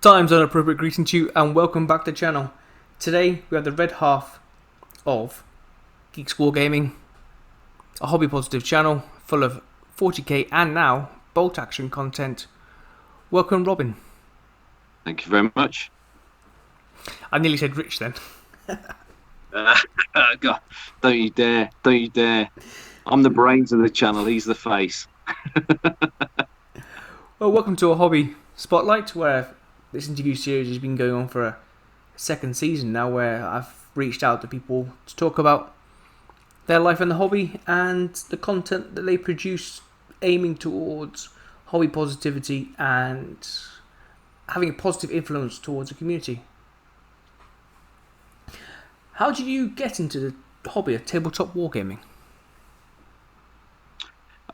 Time zone appropriate greeting to you and welcome back to the channel. Today we have the red half of Geeks Wargaming, a hobby positive channel full of 40k and now bolt action content. Welcome, Robin. Thank you very much. I nearly said Rich then. God, don't you dare, don't you dare. I'm the brains of the channel, he's the face. Well, welcome to a hobby spotlight where this interview series has been going on for a second season now, where I've reached out to people to talk about their life in the hobby and the content that they produce, aiming towards hobby positivity and having a positive influence towards the community. How did you get into the hobby of tabletop wargaming?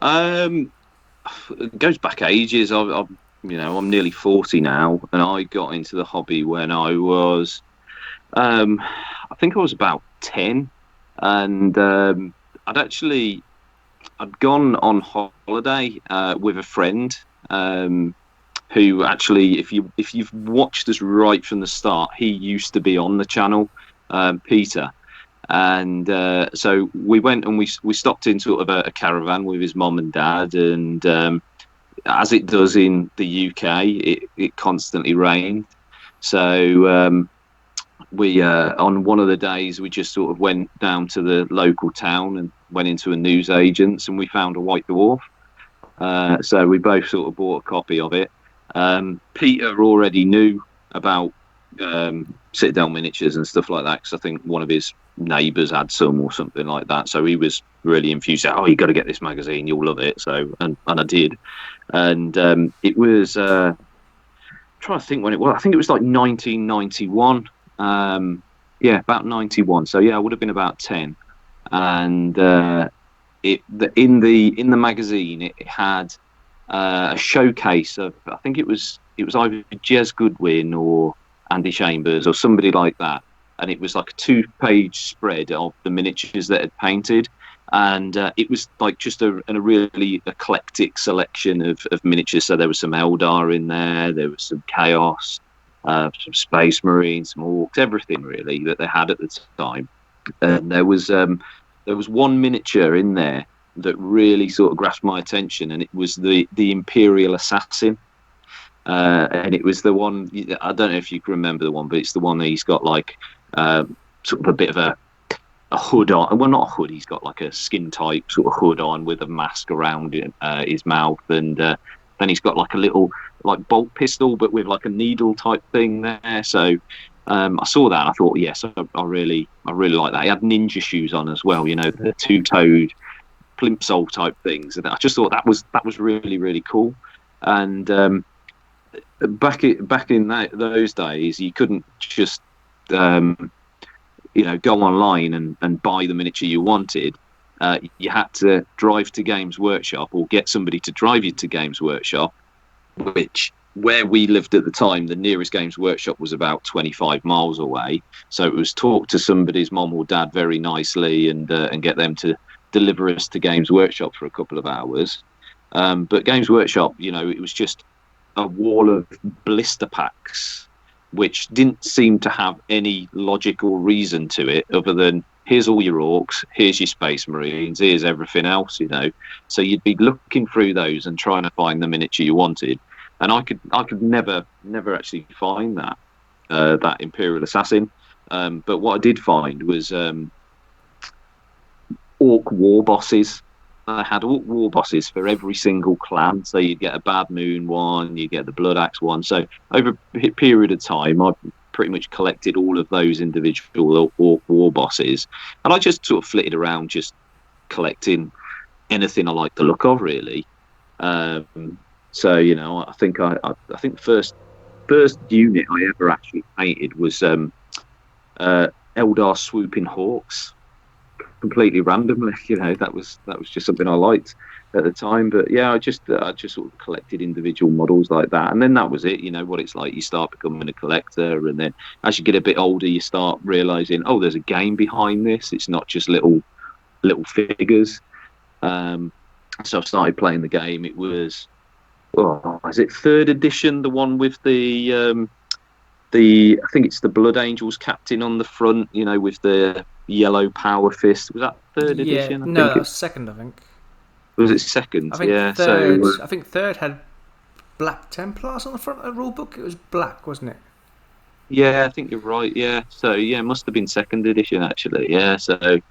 It goes back ages. I'm nearly 40 now, and I got into the hobby when I was, I think I was about 10, and I'd gone on holiday with a friend who actually, if you've watched us right from the start, he used to be on the channel, Peter. And so we went and we stopped in sort of a caravan with his mum and dad, and as it does in the UK, it constantly rained. So we on one of the days we just sort of went down to the local town and went into a newsagent's, and we found a White Dwarf. So we both sort of bought a copy of it. Peter already knew about sit-down miniatures and stuff like that, because I think one of his neighbours had some or something like that. So he was really infused. Oh, you got to get this magazine, you'll love it. So and I did, and it was trying to think when it was. I think it was like 1991. Yeah, about 91. So yeah, I would have been about 10. And in the magazine it had a showcase of, I think it was either Jez Goodwin or Andy Chambers or somebody like that, and it was like a 2-page spread of the miniatures that had painted, and it was like just a really eclectic selection of miniatures. So there was some Eldar in there was some Chaos, some Space Marines, some Orcs, everything really that they had at the time. And there was one miniature in there that really sort of grasped my attention, and it was the Imperial Assassin. And it was the one, I don't know if you can remember the one, but it's the one that he's got like sort of a bit of a hood on. Well, not a hood, he's got like a skin type sort of hood on with a mask around his mouth, and then he's got like a little like bolt pistol but with like a needle type thing there. So I saw that and I thought, yes, I really like that. He had ninja shoes on as well, the two-toed plimsoll type things, and I just thought that was really, really cool. And back in those days, you couldn't just go online and buy the miniature you wanted. You had to drive to Games Workshop or get somebody to drive you to Games Workshop, which, where we lived at the time, the nearest Games Workshop was about 25 miles away. So it was talk to somebody's mom or dad very nicely and get them to deliver us to Games Workshop for a couple of hours. But Games Workshop, it was just a wall of blister packs, which didn't seem to have any logical reason to it other than, here's all your Orcs, here's your Space Marines, here's everything else, So you'd be looking through those and trying to find the miniature you wanted, and I could never actually find that Imperial Assassin. But what I did find was Orc war bosses. I had Orc war bosses for every single clan. So you'd get a Bad Moon one, you'd get the Blood Axe one. So over a period of time, I pretty much collected all of those individual Orc war bosses, and I just sort of flitted around, just collecting anything I liked the look of, really. So I think the first unit I ever actually painted was Eldar Swooping Hawks. Completely randomly, that was just something I liked. at the time. But yeah, I just sort of collected individual models like that, and then that was it. You know what it's like. You start becoming a collector, and then as you get a bit older, you start realizing, oh, there's a game behind this. It's not just little figures. Um, so I started playing the game. It was, is it third edition? The one with the I think it's the Blood Angels captain on the front. You know, with the yellow power fist. Was that third Yeah, edition? I no, think that it was second. I think. was. It second. I think Yeah. third. So I think third had Black Templars on the front of the rulebook. It was black, wasn't it? yeah, I think you're right. Yeah. So yeah, it must have been second edition actually. Yeah. So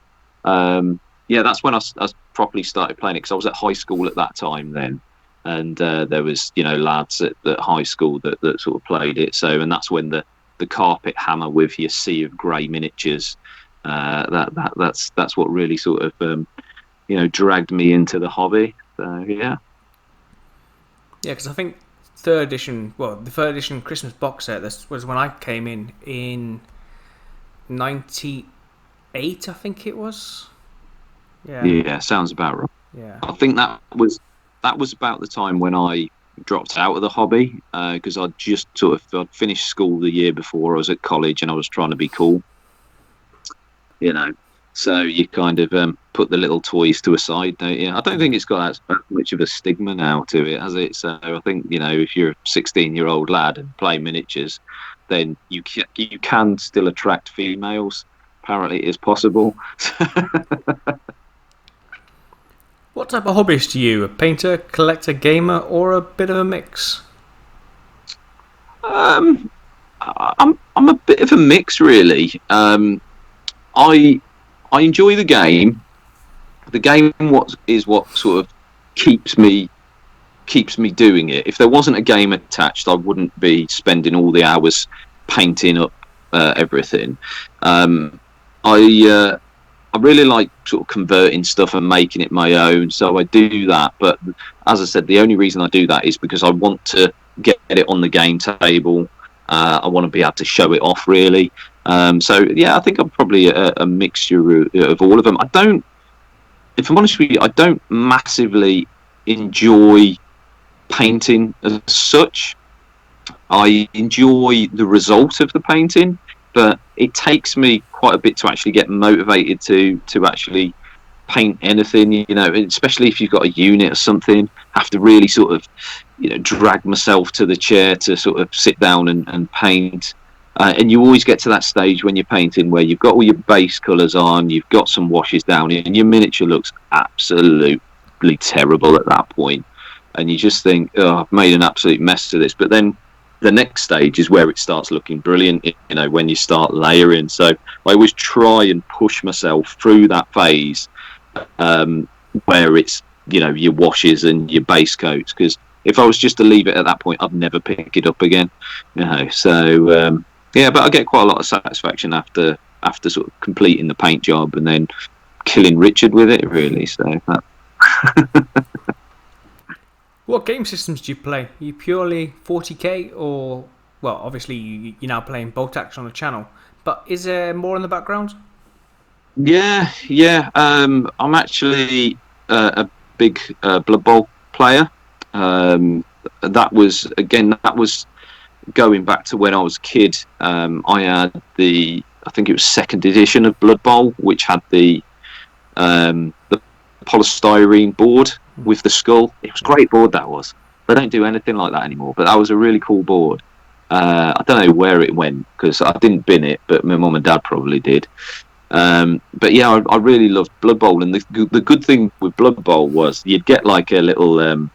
yeah, that's when I properly started playing it because I was at high school at that time then, and there was lads at high school that sort of played it. So and that's when the carpet hammer with your sea of grey miniatures. That's what really sort of dragged me into the hobby. So yeah. Yeah, because I think third edition. Well, the third edition Christmas box set. This was when I came in '98. I think it was. Yeah. Yeah, sounds about right. Yeah. I think that was about the time when I dropped out of the hobby because I'd finished school the year before. I was at college and I was trying to be cool, you know. So you kind of put the little toys to a side, don't you? I don't think it's got as much of a stigma now to it, has it? So I think if you're a 16-year-old lad and play miniatures, then you can still attract females. Apparently, it is possible. What type of hobbyist are you? A painter, collector, gamer, or a bit of a mix? I'm a bit of a mix, really. I enjoy the game. The game what sort of keeps me doing it. If there wasn't a game attached, I wouldn't be spending all the hours painting up everything. I really like sort of converting stuff and making it my own, so I do that. But as I said, the only reason I do that is because I want to get it on the game table. I want to be able to show it off, really. So yeah, I think I'm probably a mixture of all of them. If I'm honest with you, I don't massively enjoy painting as such. I enjoy the result of the painting, but it takes me quite a bit to actually get motivated to actually paint anything, especially if you've got a unit or something. I have to really sort of drag myself to the chair to sort of sit down and paint. And you always get to that stage when you're painting where you've got all your base colours on, you've got some washes down, and your miniature looks absolutely terrible at that point. And you just think, oh, I've made an absolute mess of this. But then the next stage is where it starts looking brilliant, when you start layering. So I always try and push myself through that phase where it's, your washes and your base coats. Because if I was just to leave it at that point, I'd never pick it up again. So yeah, but I get quite a lot of satisfaction after sort of completing the paint job and then killing Richard with it, really. So. What game systems do you play? Are you purely 40k or, well, obviously you're now playing Bolt Action on the channel, but is there more in the background? Yeah. I'm actually a big Blood Bowl player. That was going back to when I was a kid. I had I think it was second edition of Blood Bowl, which had the polystyrene board with the skull. It was a great board, that was. They don't do anything like that anymore, but that was a really cool board. I don't know where it went because I didn't bin it, but my mum and dad probably did. But yeah, I really loved Blood Bowl, and the good thing with Blood Bowl was you'd get like a little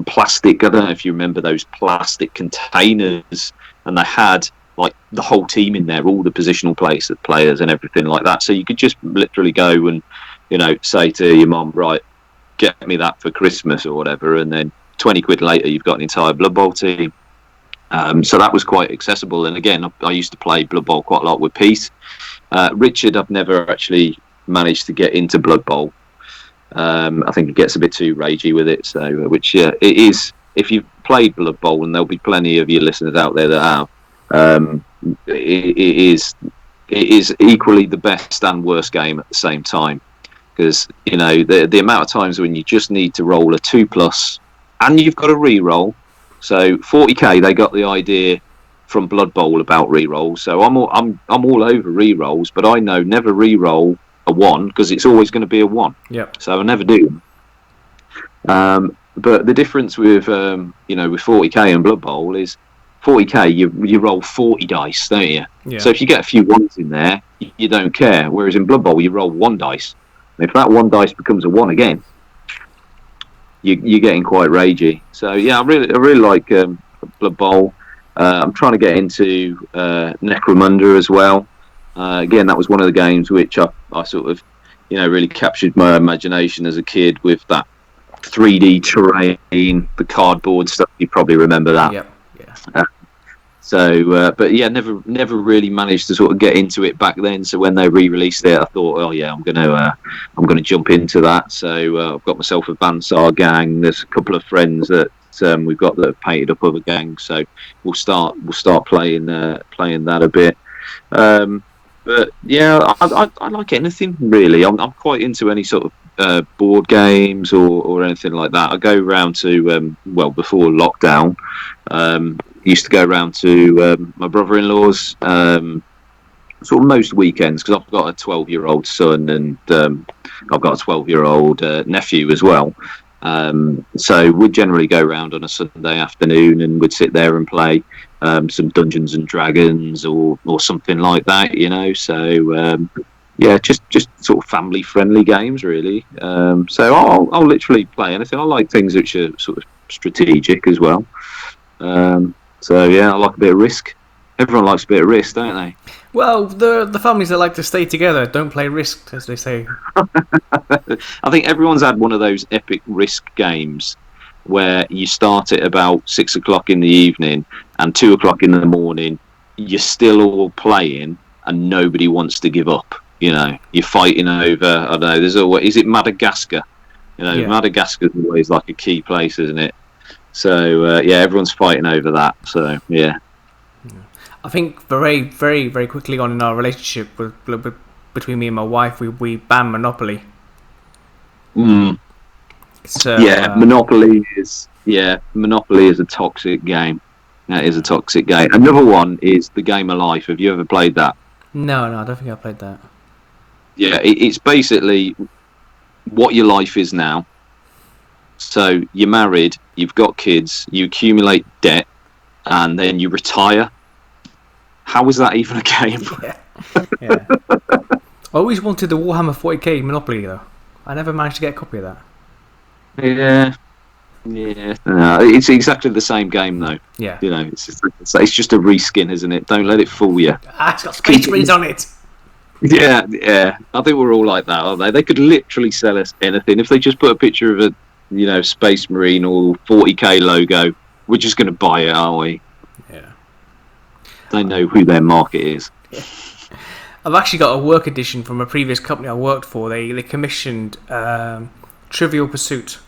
plastic, I don't know if you remember those plastic containers, and they had like the whole team in there, all the positional players and everything like that. So you could just literally go and say to your mum, right, get me that for Christmas or whatever, and then 20 quid later you've got an entire Blood Bowl team. So that was quite accessible. And again, I used to play Blood Bowl quite a lot with Pete. Richard, I've never actually managed to get into Blood Bowl. I think it gets a bit too ragey with it. So, it is. If you've played Blood Bowl, and there'll be plenty of your listeners out there that have, it is equally the best and worst game at the same time. because the amount of times when you just need to roll a 2+ and you've got a re-roll. So 40k, they got the idea from Blood Bowl about re-rolls. So I'm all over re-rolls, but I know never re-roll a 1 because it's always going to be a 1. Yep. So I never do. But the difference with with 40k and Blood Bowl is 40k you roll 40 dice, don't you? Yeah. So if you get a few 1s in there, you don't care. Whereas in Blood Bowl you roll 1 dice. And if that 1 dice becomes a 1 again, you're getting quite ragey. So yeah, I really like Blood Bowl. I'm trying to get into Necromunda as well. Again, that was one of the games which I sort of really captured my imagination as a kid with that 3D terrain, the cardboard stuff. You probably remember that. Yep. Yeah. But yeah, never really managed to sort of get into it back then. So when they re-released it, I thought, oh yeah, I'm gonna jump into that. So I've got myself a Bansar gang. There's a couple of friends that we've got that have painted up other gangs. So we'll start playing that a bit. But yeah, I like anything really. I'm quite into any sort of board games or anything like that. I go round to before lockdown. Used to go around to my brother-in-law's sort of most weekends because I've got a 12-year-old son and I've got a 12-year-old nephew as well. So we'd generally go around on a Sunday afternoon and we'd sit there and play some Dungeons and Dragons or something like that, So yeah, just sort of family-friendly games, really. So I'll literally play anything. I like things which are sort of strategic as well. So yeah, I like a bit of risk. Everyone likes a bit of risk, don't they? Well, the families that like to stay together don't play Risk, as they say. I think everyone's had one of those epic Risk games where you start at about 6 o'clock in the evening and 2 o'clock in the morning, you're still all playing and nobody wants to give up. You're fighting over, I don't know, is it Madagascar? Yeah. Madagascar's always like a key place, isn't it? So yeah, everyone's fighting over that. So yeah, I think very, very, very quickly on in our relationship between me and my wife, we banned Monopoly. So yeah, Monopoly is a toxic game. That is a toxic game. Another one is the Game of Life. Have you ever played that? No, I don't think I played that. Yeah, it's basically what your life is now. So you're married, you've got kids, you accumulate debt, and then you retire. How is that even a game? Yeah. I always wanted the Warhammer 40k Monopoly, though. I never managed to get a copy of that. Yeah. No, it's exactly the same game, though. Yeah. It's just a reskin, isn't it? Don't let it fool you. It's got Space Marines on it. Yeah. I think we're all like that, aren't they? They could literally sell us anything if they just put a picture of a Space Marine or 40k logo. We're just going to buy it, aren't we? Yeah. They know who their market is. I've actually got a work edition from a previous company I worked for. They commissioned Trivial Pursuit.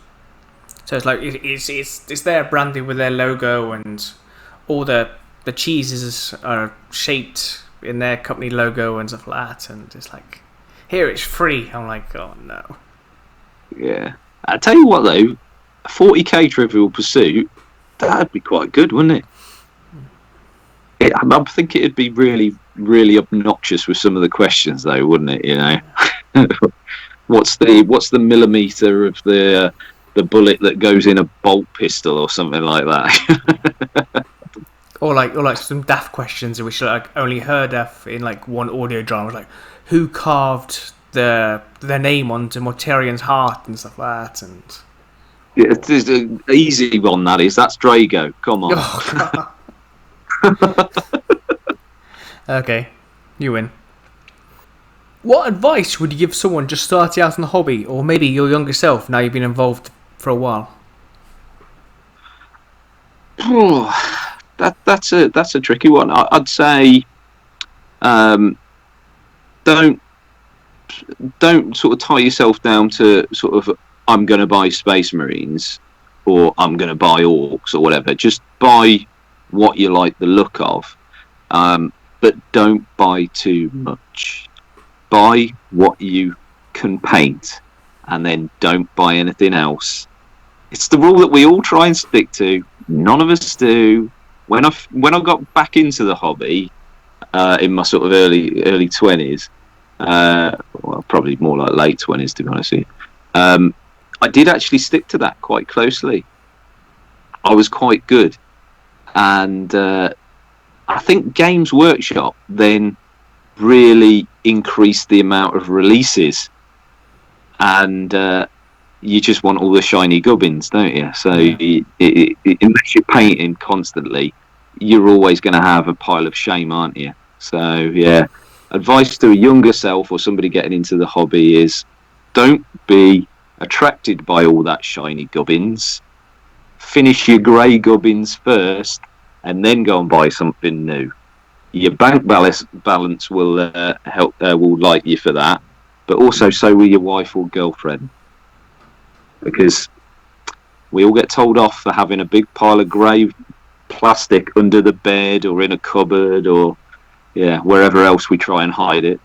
So it's like it's there branded with their logo and all the cheeses are shaped in their company logo and stuff like that. And it's like, here it's free. I'm like, oh no. Yeah. I tell you what though, a 40k Trivial Pursuit, that'd be quite good, wouldn't it? I think it'd be really, really obnoxious with some of the questions though, wouldn't it? What's the millimeter of the bullet that goes in a bolt pistol or something like that? or like some daft questions which are like only heard of in like one audio drama, like who carved their name onto Mortarian's heart and stuff like that. And yeah, it's an easy one that is. That's Drago. Come on. Okay, you win. What advice would you give someone just starting out in the hobby, or maybe your younger self now you've been involved for a while? That's a tricky one. I'd say don't sort of tie yourself down to sort of I'm going to buy Space Marines or I'm going to buy Orcs or whatever. Just buy what you like the look of, but don't buy too much. Buy what you can paint and then don't buy anything else. It's the rule that we all try and stick to. None of us do. When I got back into the hobby in my sort of early 20s, well, probably more like late 20s to be honest with you, I did actually stick to that quite closely. I was quite good, and I think Games Workshop then really increased the amount of releases, and you just want all the shiny gubbins, don't you? So unless you're painting constantly, you're always going to have a pile of shame, aren't you? So yeah, advice to a younger self or somebody getting into the hobby is don't be attracted by all that shiny gubbins. Finish your grey gubbins first, and then go and buy something new. Your bank balance will help. Will like you for that, but also so will your wife or girlfriend, because we all get told off for having a big pile of grey plastic under the bed or in a cupboard or wherever else we try and hide it.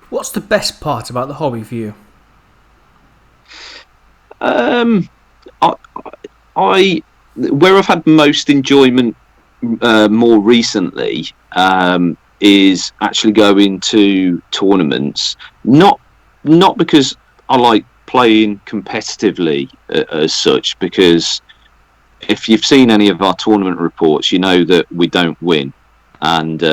What's the best part about the hobby for you? I where I've had most enjoyment more recently is actually going to tournaments. Not because I like playing competitively as such, because if you've seen any of our tournament reports, you know that we don't win, and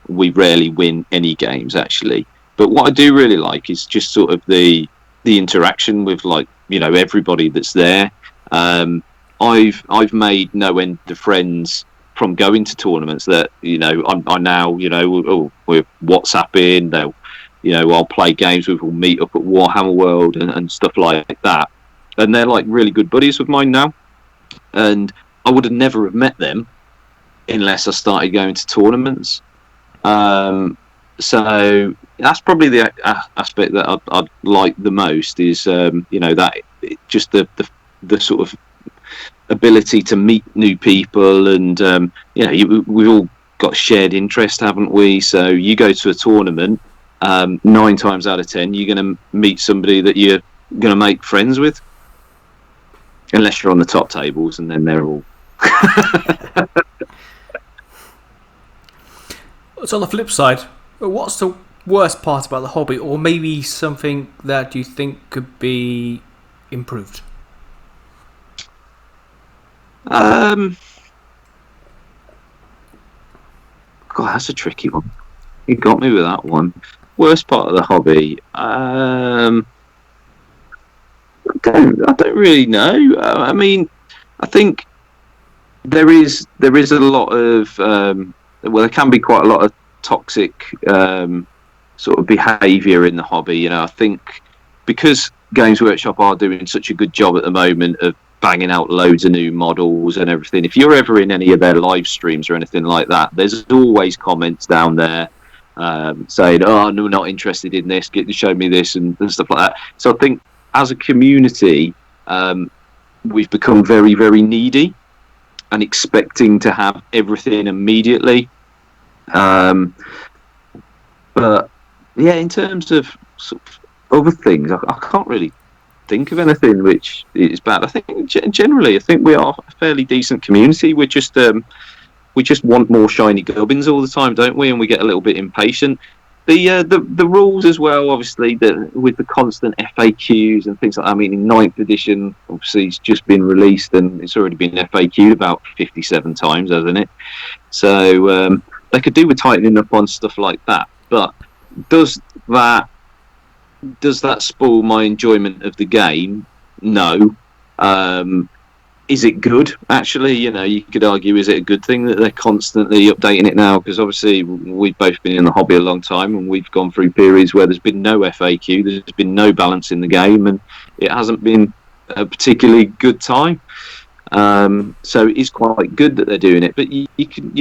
we rarely win any games actually. But what I do really like is just sort of the interaction with, like, you know, everybody that's there. I've made no end of friends from going to tournaments that, you know, I now, you know, we're WhatsApping. They'll, you know, I'll play games with. We'll meet up at Warhammer World and stuff like that. And they're like really good buddies of mine now. And I would have never have met them unless I started going to tournaments. So that's probably the aspect that I'd like the most is, you know, that just the sort of ability to meet new people, and you know, we've all got shared interest, haven't we? So you go to a tournament, 9 times out of 10 you're going to meet somebody that you're going to make friends with, unless you're on the top tables, and then they're all So on the flip side, what's the worst part about the hobby, or maybe something that you think could be improved? God, that's a tricky one. You got me with that one. Worst part of the hobby. I don't really know. I mean, I think there is a lot of well, there can be quite a lot of toxic sort of behaviour in the hobby. You know, I think because Games Workshop are doing such a good job at the moment of banging out loads of new models and everything. If you're ever in any of their live streams or anything like that, there's always comments down there saying, "Oh, no, not interested in this. Show me this," and stuff like that. So I think as a community, we've become very, very needy and expecting to have everything immediately. But yeah, in terms of sort of other things, I can't really think of anything which is bad. I think generally, I think we are a fairly decent community. We just want more shiny gubbins all the time, don't we? And we get a little bit impatient. The rules as well, obviously, with the constant FAQs and things like that. I mean, in 9th edition, obviously, it's just been released and it's already been FAQ'd about 57 times, hasn't it? So they could do with tightening up on stuff like that. But does that spoil my enjoyment of the game? No. Is it good? Actually, you know, you could argue, is it a good thing that they're constantly updating it now? Because obviously we've both been in the hobby a long time, and we've gone through periods where there's been no FAQ, there's been no balance in the game, and it hasn't been a particularly good time. So it is quite good that they're doing it, but you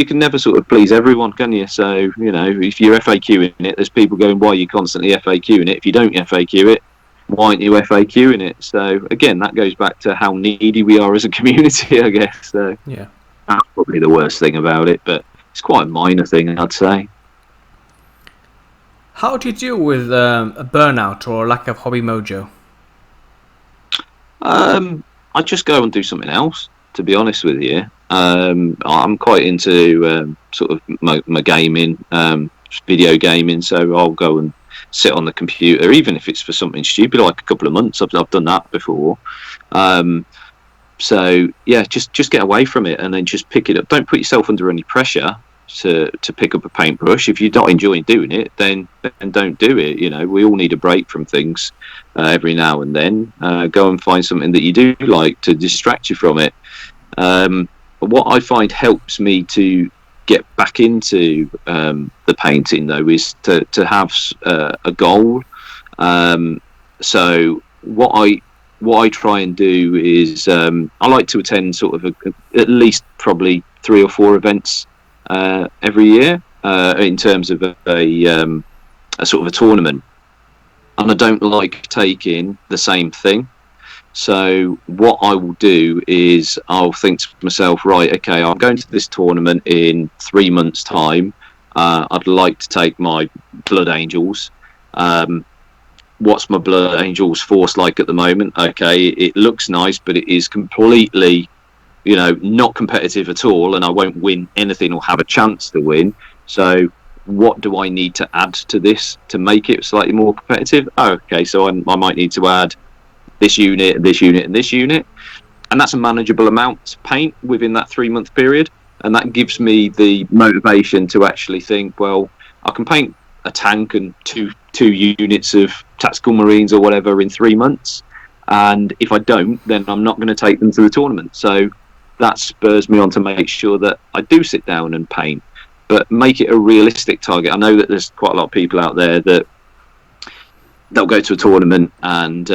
can never sort of please everyone, can you? So, you know, if you're FAQing it, there's people going, why are you constantly FAQing it? If you don't FAQ it, why aren't you FAQing it? So again, that goes back to how needy we are as a community, I guess. So Yeah, that's probably the worst thing about it, but it's quite a minor thing, I'd say. How do you deal with a burnout or a lack of hobby mojo? I just go and do something else. To be honest with you, I'm quite into sort of my gaming, video gaming. So I'll go and sit on the computer, even if it's for something stupid, like a couple of months. I've done that before. Um, so yeah, just get away from it and then just pick it up. Don't put yourself under any pressure to pick up a paintbrush. If you're not enjoying doing it, then don't do it. You know, we all need a break from things every now and then. Go and find something that you do like to distract you from it. What I find helps me to get back into the painting though is to have a goal. So what I try and do is I like to attend sort of at least probably 3 or 4 events every year in terms of a sort of a tournament, and I don't like taking the same thing. So what I will do is I'll think to myself, right, okay, I'm going to this tournament in 3 months' time. I'd like to take my Blood Angels. What's my Blood Angels force like at the moment? Okay, it looks nice, but it is completely, not competitive at all, and I won't win anything or have a chance to win. So what do I need to add to this to make it slightly more competitive? Oh, okay, so I might need to add this unit, this unit, and this unit, and that's a manageable amount to paint within that 3-month period, and that gives me the motivation to actually think, well, I can paint a tank and two units of tactical marines or whatever in 3 months, and if I don't, then I'm not going to take them to the tournament. So that spurs me on to make sure that I do sit down and paint, but make it a realistic target. I know that there's quite a lot of people out there that they'll go to a tournament and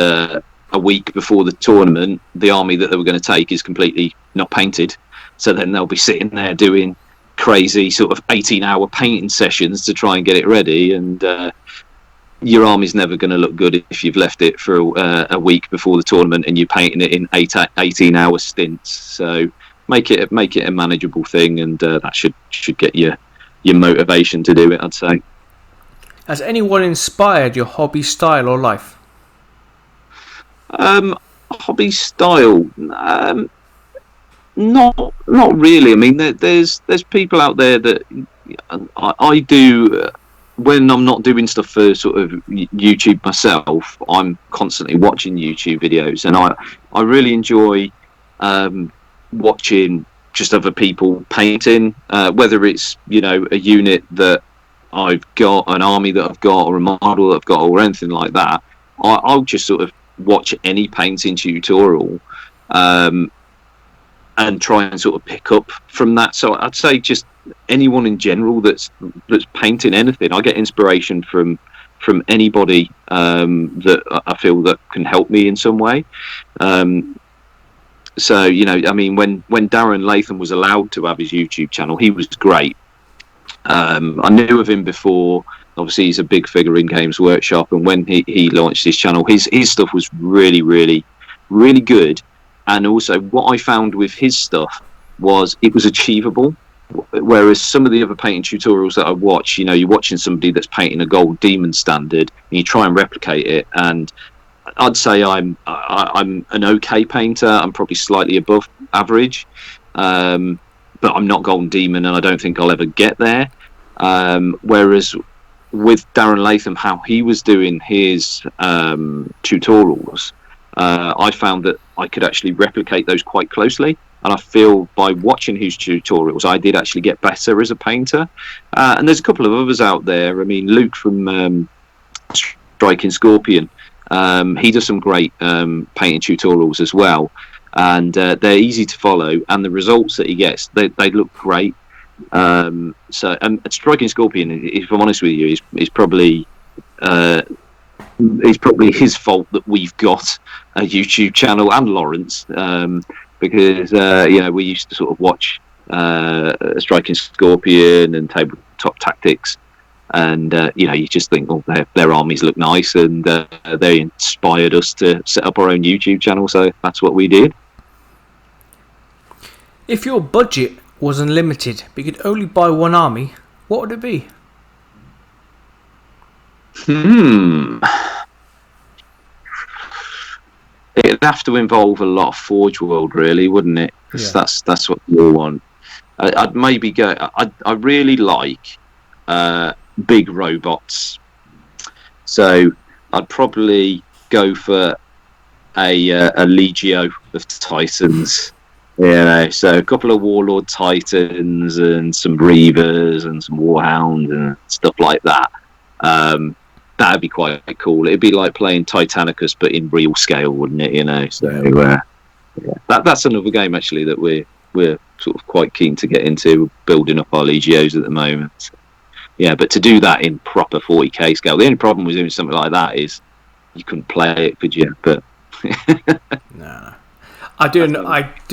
a week before the tournament, the army that they were going to take is completely not painted. So then they'll be sitting there doing crazy sort of 18-hour painting sessions to try and get it ready. And your army's never going to look good if you've left it for a week before the tournament and you're painting it in 18-hour stints. So make it a manageable thing, and that should get your motivation to do it, I'd say. Has anyone inspired your hobby style or life? Hobby style, not really. I mean, there's people out there that I do when I'm not doing stuff for sort of YouTube myself. I'm constantly watching YouTube videos, and I really enjoy watching just other people painting, whether it's a unit that I've got, an army that I've got, or a model that I've got, or anything like that. I'll just sort of watch any painting tutorial and try and sort of pick up from that. So I'd say just anyone in general that's painting anything. I get inspiration from anybody that I feel that can help me in some way. So I mean, when Darren Latham was allowed to have his YouTube channel, he was great. I knew of him before. Obviously, he's a big figure in Games Workshop, and when he launched his channel, his stuff was really, really, really good. And also, what I found with his stuff was it was achievable. Whereas some of the other painting tutorials that I watch, you're watching somebody that's painting a gold demon standard, and you try and replicate it. And I'd say I'm an okay painter. I'm probably slightly above average, but I'm not golden demon, and I don't think I'll ever get there. Whereas with Darren Latham, how he was doing his tutorials, I found that I could actually replicate those quite closely, and I feel by watching his tutorials I did actually get better as a painter. And there's a couple of others out there. I mean, Luke from Striking Scorpion, he does some great painting tutorials as well, and they're easy to follow, and the results that he gets, they look great. So Striking Scorpion, if I'm honest with you, is probably it's probably his fault that we've got a YouTube channel, and Lawrence, because we used to sort of watch Striking Scorpion and Tabletop Tactics, and you just think, well, their armies look nice, and they inspired us to set up our own YouTube channel, so that's what we did. If your budget was unlimited, but you could only buy one army, what would it be? Hmm. It'd have to involve a lot of Forge World, really, wouldn't it? Because Yeah. that's what we all want. I'd maybe go. I really like big robots, so I'd probably go for a Legio of Titans. You know, so a couple of Warlord Titans and some Reavers and some Warhounds and stuff like that. That'd be quite cool. It'd be like playing Titanicus, but in real scale, wouldn't it? You know, so yeah. That's another game actually that we're sort of quite keen to get into, building up our Legios at the moment. So, yeah, but to do that in proper 40k scale, the only problem with doing something like that is you couldn't play it, could you? But No. I do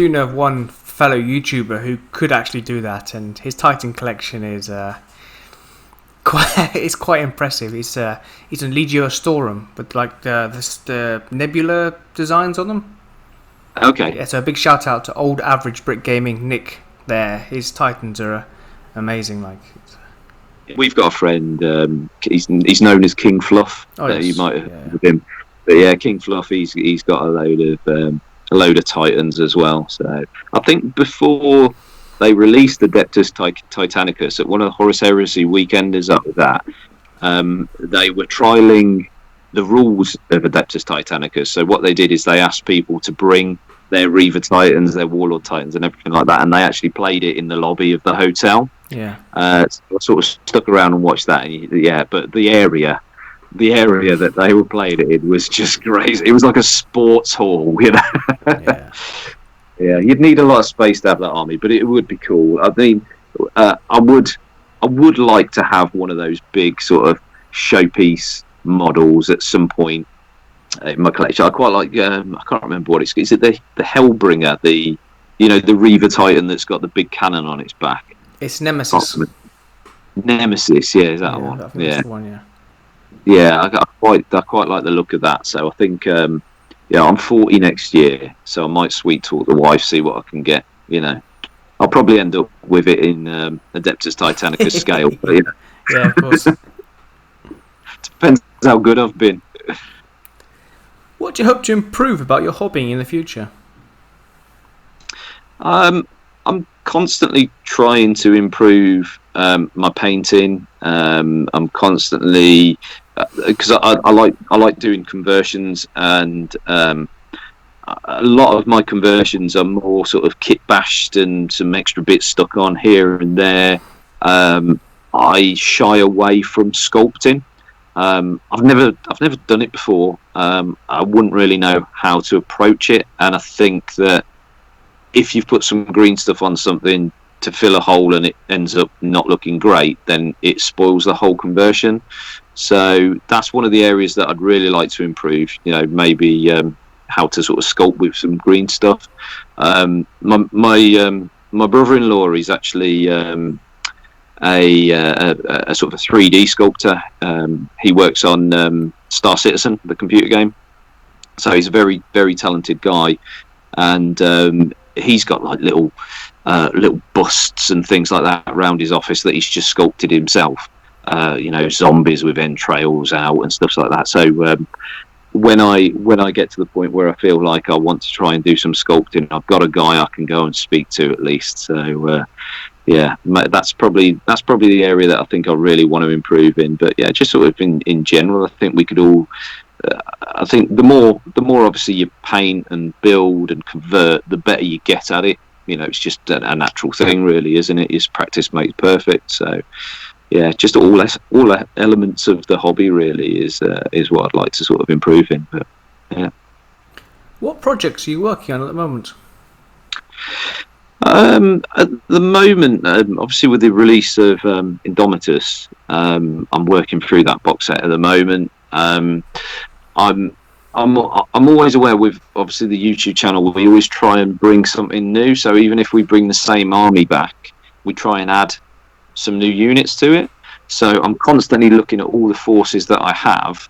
know of one fellow YouTuber who could actually do that, and his Titan collection is quite impressive. He's a Legio Astorum with like the nebula designs on them. okay, Yeah, so a big shout out to Old Average Brick Gaming Nick. There, his Titans are amazing. Like, we've got a friend. He's known as King Fluff. oh yes, You might have heard of him. But yeah, King Fluff. He's got a load of Titans as well. So I think before they released Adeptus Titanicus at one of the Horus Heresy weekenders up with that, they were trialing the rules of Adeptus Titanicus. So what they did is they asked people to bring their Reaver Titans, their Warlord Titans, and everything like that, and they actually played it in the lobby of the hotel. yeah, So I sort of stuck around and watched that. And but the area that they were playing it in was just crazy. It was like a sports hall, you know. yeah. Yeah, you'd need a lot of space to have that army, but it would be cool. I mean, I would like to have one of those big sort of showpiece models at some point in my collection. I quite like. I can't remember what it's. Is it the Hellbringer? The Reaver Titan that's got the big cannon on its back. It's Nemesis. Nemesis, yeah, is that Yeah, one? I think that's the one. Yeah. Yeah, I quite like the look of that. So I think, I'm 40 next year, so I might sweet talk the wife, see what I can get. You know, I'll probably end up with it in Adeptus Titanicus scale. But, Yeah, of course. Depends how good I've been. What do you hope to improve about your hobby in the future? I'm constantly trying to improve my painting. I'm constantly because I like doing conversions, and a lot of my conversions are more sort of kit bashed and some extra bits stuck on here and there. I shy away from sculpting. I've never done it before. I wouldn't really know how to approach it, and I think that if you've put some green stuff on something to fill a hole and it ends up not looking great, then it spoils the whole conversion. So that's one of the areas that I'd really like to improve. You know, maybe how to sort of sculpt with some green stuff. My brother-in-law is actually a sort of a 3D sculptor. He works on Star Citizen, the computer game. So he's a very, very talented guy, and he's got like little busts and things like that around his office that he's just sculpted himself. Zombies with entrails out and stuff like that. So when I get to the point where I feel like I want to try and do some sculpting, I've got a guy I can go and speak to at least. So that's probably the area that I think I really want to improve in. But yeah, just sort of in general, I think we could all. I think the more obviously you paint and build and convert, the better you get at it. You know, it's just a natural thing, really, isn't it? Is practice makes perfect. So yeah, just all elements of the hobby really is what I'd like to sort of improve in. But yeah. What projects are you working on at the moment? At the moment, obviously with the release of Indomitus, I'm working through that box set at the moment. I'm always aware with obviously the YouTube channel, we always try and bring something new. So even if we bring the same army back, we try and add some new units to it. So I'm constantly looking at all the forces that I have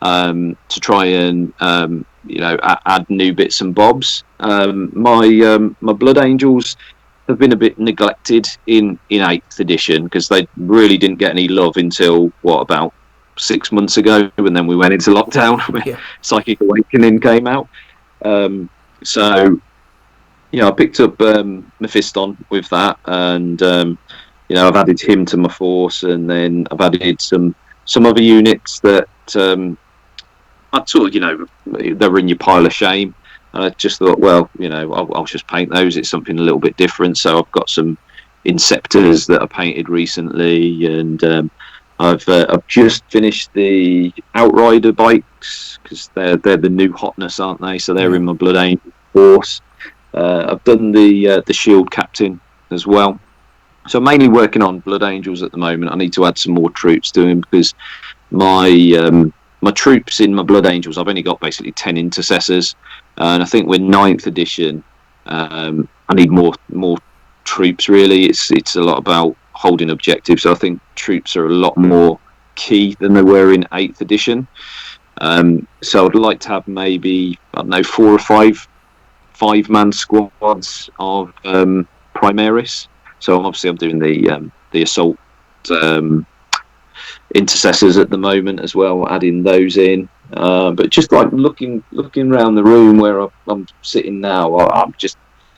to try and add new bits and bobs. My Blood Angels have been a bit neglected in 8th edition because they really didn't get any love until about 6 months ago, and then we went into lockdown when Psychic Awakening came out. So I picked up Mephiston with that, and I've added him to my force, and then I've added some other units that I sort of, they were in your pile of shame. And I just thought, well, I'll just paint those. It's something a little bit different. So I've got some Inceptors that I painted recently, and I've just finished the Outrider bikes because they're the new hotness, aren't they? So they're in my Blood Angel force. I've done the Shield Captain as well. So I'm mainly working on Blood Angels at the moment. I need to add some more troops to him because my troops in my Blood Angels, I've only got basically 10 intercessors, and I think we're 9th edition. I need more troops, really. It's a lot about holding objectives, so I think troops are a lot more key than they were in 8th edition. So I'd like to have maybe, 4 or 5-man squads of Primaris. So obviously I'm doing the assault intercessors at the moment as well, adding those in. But just like looking around the room where I'm sitting now,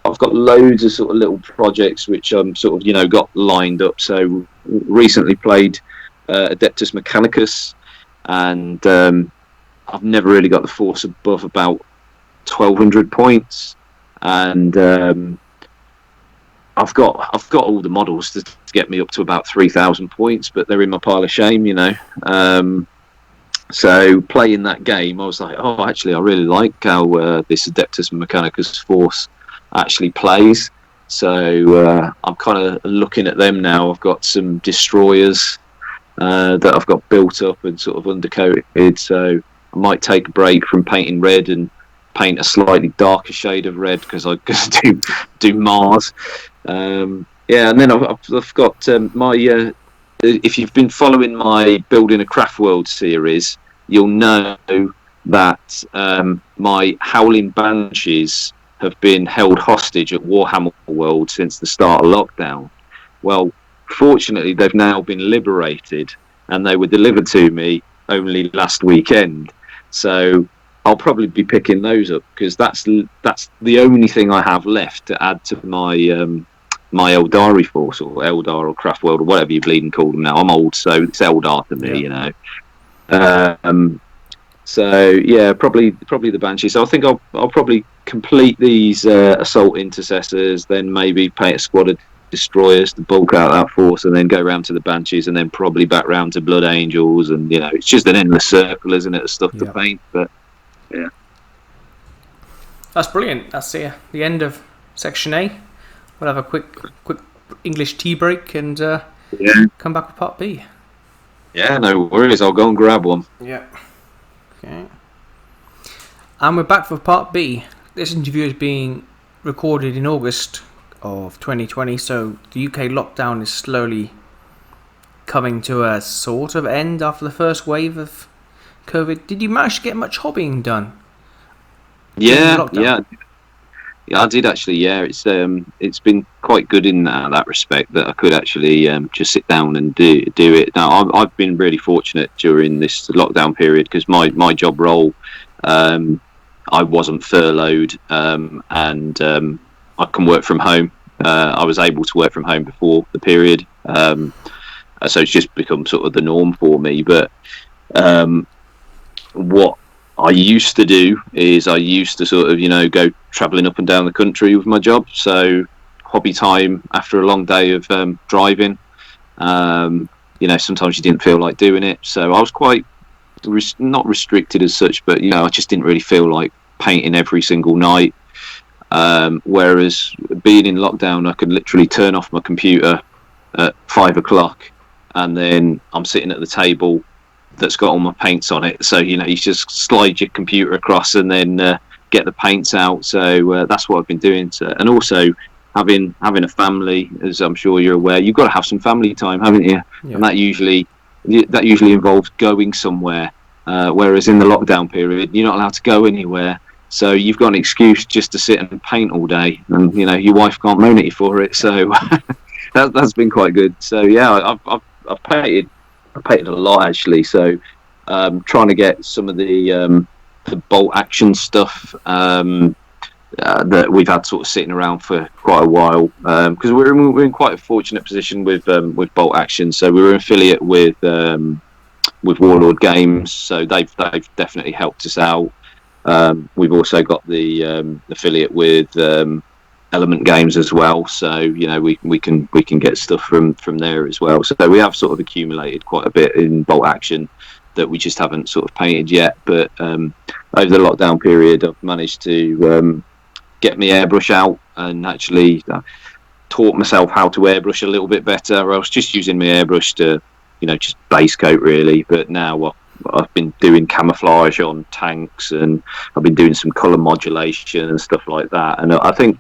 I've got loads of sort of little projects which I'm sort of got lined up. So recently played Adeptus Mechanicus, and I've never really got the force above about 1,200 points, and I've got all the models to get me up to about 3,000 points, but they're in my pile of shame, So playing that game, I was like, oh, actually, I really like how this Adeptus Mechanicus force actually plays. So I'm kind of looking at them now. I've got some destroyers that I've got built up and sort of undercoated. So I might take a break from painting red and paint a slightly darker shade of red because I do Mars. And then I've got my. If you've been following my Building a Craft World series, you'll know that my Howling Banshees have been held hostage at Warhammer World since the start of lockdown. Well, fortunately, they've now been liberated, and they were delivered to me only last weekend. So I'll probably be picking those up because that's the only thing I have left to add to my my Eldari force, or Eldar, or Craft World, or whatever you bleeding call them now. I'm old, so it's Eldar to me, So yeah, probably the Banshee. So I think I'll probably complete these assault intercessors, then maybe paint a squad of destroyers to bulk out that force, and then go round to the Banshees, and then probably back round to Blood Angels, and it's just an endless circle, isn't it, of stuff to paint? But yeah, that's brilliant. That's the end of section A. We'll have a quick English tea break and come back with part B. Yeah, no worries. I'll go and grab one. Yeah. Okay. And we're back for part B. This interview is being recorded in August of 2020, so the UK lockdown is slowly coming to a sort of end after the first wave of COVID. Did you manage to get much hobbying done? Yeah, I did actually. Yeah, it's been quite good in that respect that I could actually just sit down and do it. Now I've been really fortunate during this lockdown period because my job role, I wasn't furloughed, and I can work from home. I was able to work from home before the period, so it's just become sort of the norm for me. But what I used to do is I used to sort of, go travelling up and down the country with my job. So hobby time after a long day of driving, sometimes you didn't feel like doing it. So I was quite not restricted as such, but, I just didn't really feel like painting every single night. Whereas being in lockdown, I could literally turn off my computer at 5 o'clock and then I'm sitting at the table that's got all my paints on it, so you just slide your computer across and then get the paints out. So that's what I've been doing. And also having a family, as I'm sure you're aware, you've got to have some family time, haven't you? Yeah. And that usually involves going somewhere. Whereas in the lockdown period, you're not allowed to go anywhere, so you've got an excuse just to sit and paint all day, and your wife can't moan at you for it. So that's been quite good. So yeah, I've painted I painted a lot actually. So trying to get some of the bolt action stuff that we've had sort of sitting around for quite a while, because we're in quite a fortunate position with bolt action. So we were an affiliate with Warlord Games, so they've definitely helped us out. We've also got the affiliate with Element Games as well, so you know we can get stuff from there as well. So we have sort of accumulated quite a bit in bolt action that we just haven't sort of painted yet. But over the lockdown period, I've managed to get my airbrush out and actually taught myself how to airbrush a little bit better. I was just using my airbrush to, you know, just base coat really, but now I've been doing camouflage on tanks, and I've been doing some colour modulation and stuff like that. And I think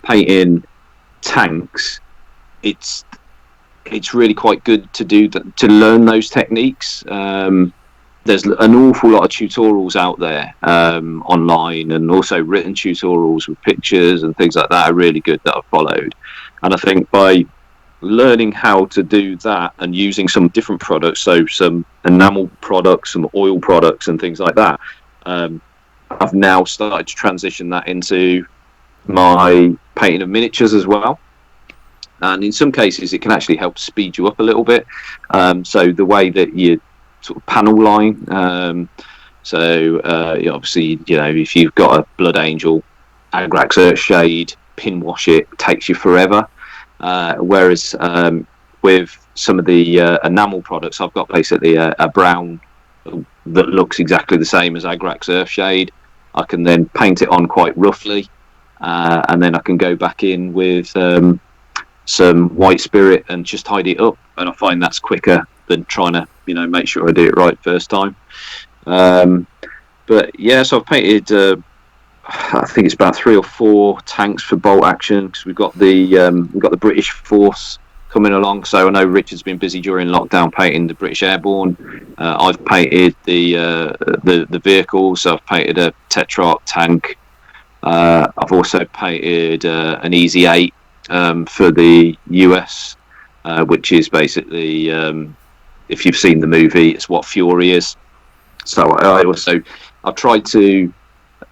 painting tanks, it's really quite good to do to learn those techniques. There's an awful lot of tutorials out there online, and also written tutorials with pictures and things like that are really good that I've followed. And I think by learning how to do that and using some different products, so some enamel products, some oil products and things like that, I've now started to transition that into my painting of miniatures as well. And in some cases it can actually help speed you up a little bit. So the way that you sort of panel line, obviously, you know, if you've got a Blood Angel Agrax Earth shade, pin wash it takes you forever. Whereas with some of the enamel products, I've got basically a brown that looks exactly the same as Agrax Earth shade. I can then paint it on quite roughly, and then I can go back in with some white spirit and just tidy it up. And I find that's quicker than trying to, you know, make sure I do it right first time. But yeah, so I've painted I think it's about 3 or 4 tanks for bolt action, because we've got the British Force coming along. So I know Richard's been busy during lockdown painting the British Airborne. I've painted the vehicles. So I've painted a Tetrarch tank. I've also painted an Easy 8 for the US, which is basically, if you've seen the movie, it's what Fury is. So I've tried to,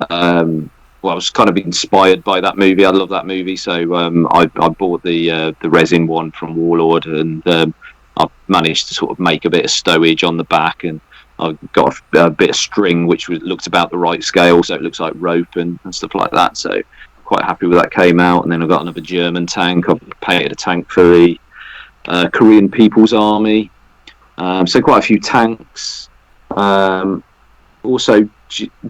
I was kind of inspired by that movie. I love that movie, so I bought the resin one from Warlord, and I've managed to sort of make a bit of stowage on the back, and I got a bit of string which looked about the right scale, so it looks like rope and stuff like that. So quite happy with that came out. And then I've got another German tank. I've painted a tank for the Korean People's Army. So quite a few tanks. Also,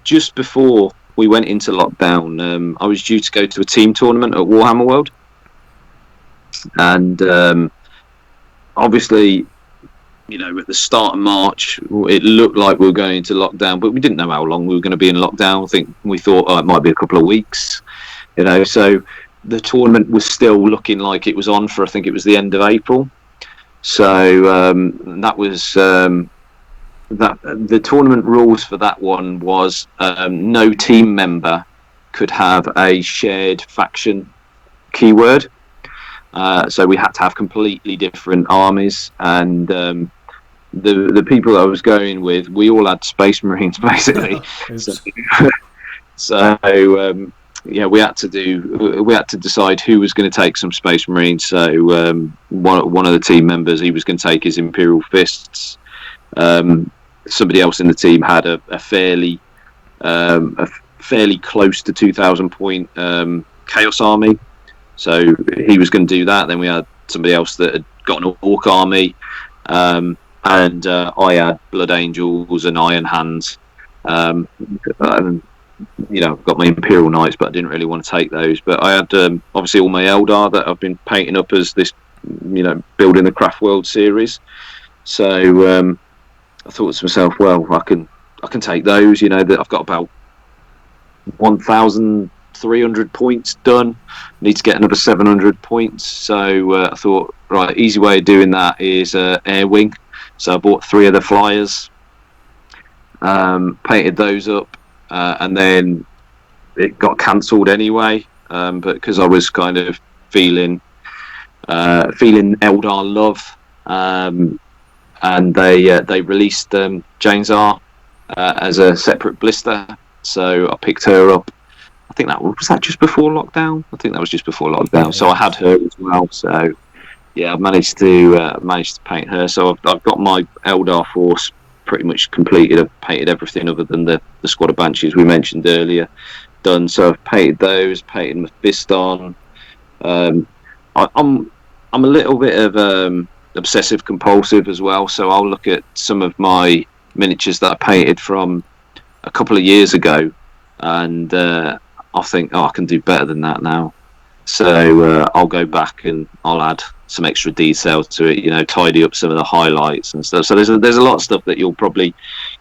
just before we went into lockdown, I was due to go to a team tournament at Warhammer World, and obviously, you know, at the start of March, it looked like we were going into lockdown, but we didn't know how long we were going to be in lockdown. I think we thought it might be a couple of weeks, you know. So the tournament was still looking like it was on for, I think it was the end of April. So that was that. The tournament rules for that one was no team member could have a shared faction keyword. So we had to have completely different armies, and the people I was going with, we all had Space Marines basically. So yeah, we had to decide who was going to take some Space Marines. So one of the team members, he was going to take his Imperial Fists. Somebody else in the team had a fairly close to 2,000 point Chaos Army, so he was going to do that. Then we had somebody else that had got an Orc Army, and I had Blood Angels and Iron Hands. You know, I've got my Imperial Knights, but I didn't really want to take those. But I had obviously all my Eldar that I've been painting up as this, you know, building the Craft World series. So I thought to myself, well, I can take those. You know, that I've got about 1,300 points done. Need to get another 700 points. So I thought, right, easy way of doing that is Air Wing. So I bought 3 of the flyers, painted those up. And then it got cancelled anyway, but because I was kind of feeling Eldar love, and they released Jane's R as a separate blister. So I picked her up. I think was that just before lockdown. I think that was just before lockdown. Yeah, so I had her as well. So yeah, I've managed to paint her. So I've got my Eldar force pretty much completed. I've painted everything other than the squad of Banshees we mentioned earlier done. So I've painted those, painted Mephiston. I'm a little bit of obsessive compulsive as well. So I'll look at some of my miniatures that I painted from a couple of years ago, and I'll think, I can do better than that now. So I'll go back and I'll add some extra detail to it, tidy up some of the highlights and stuff. So there's a lot of stuff that you'll probably,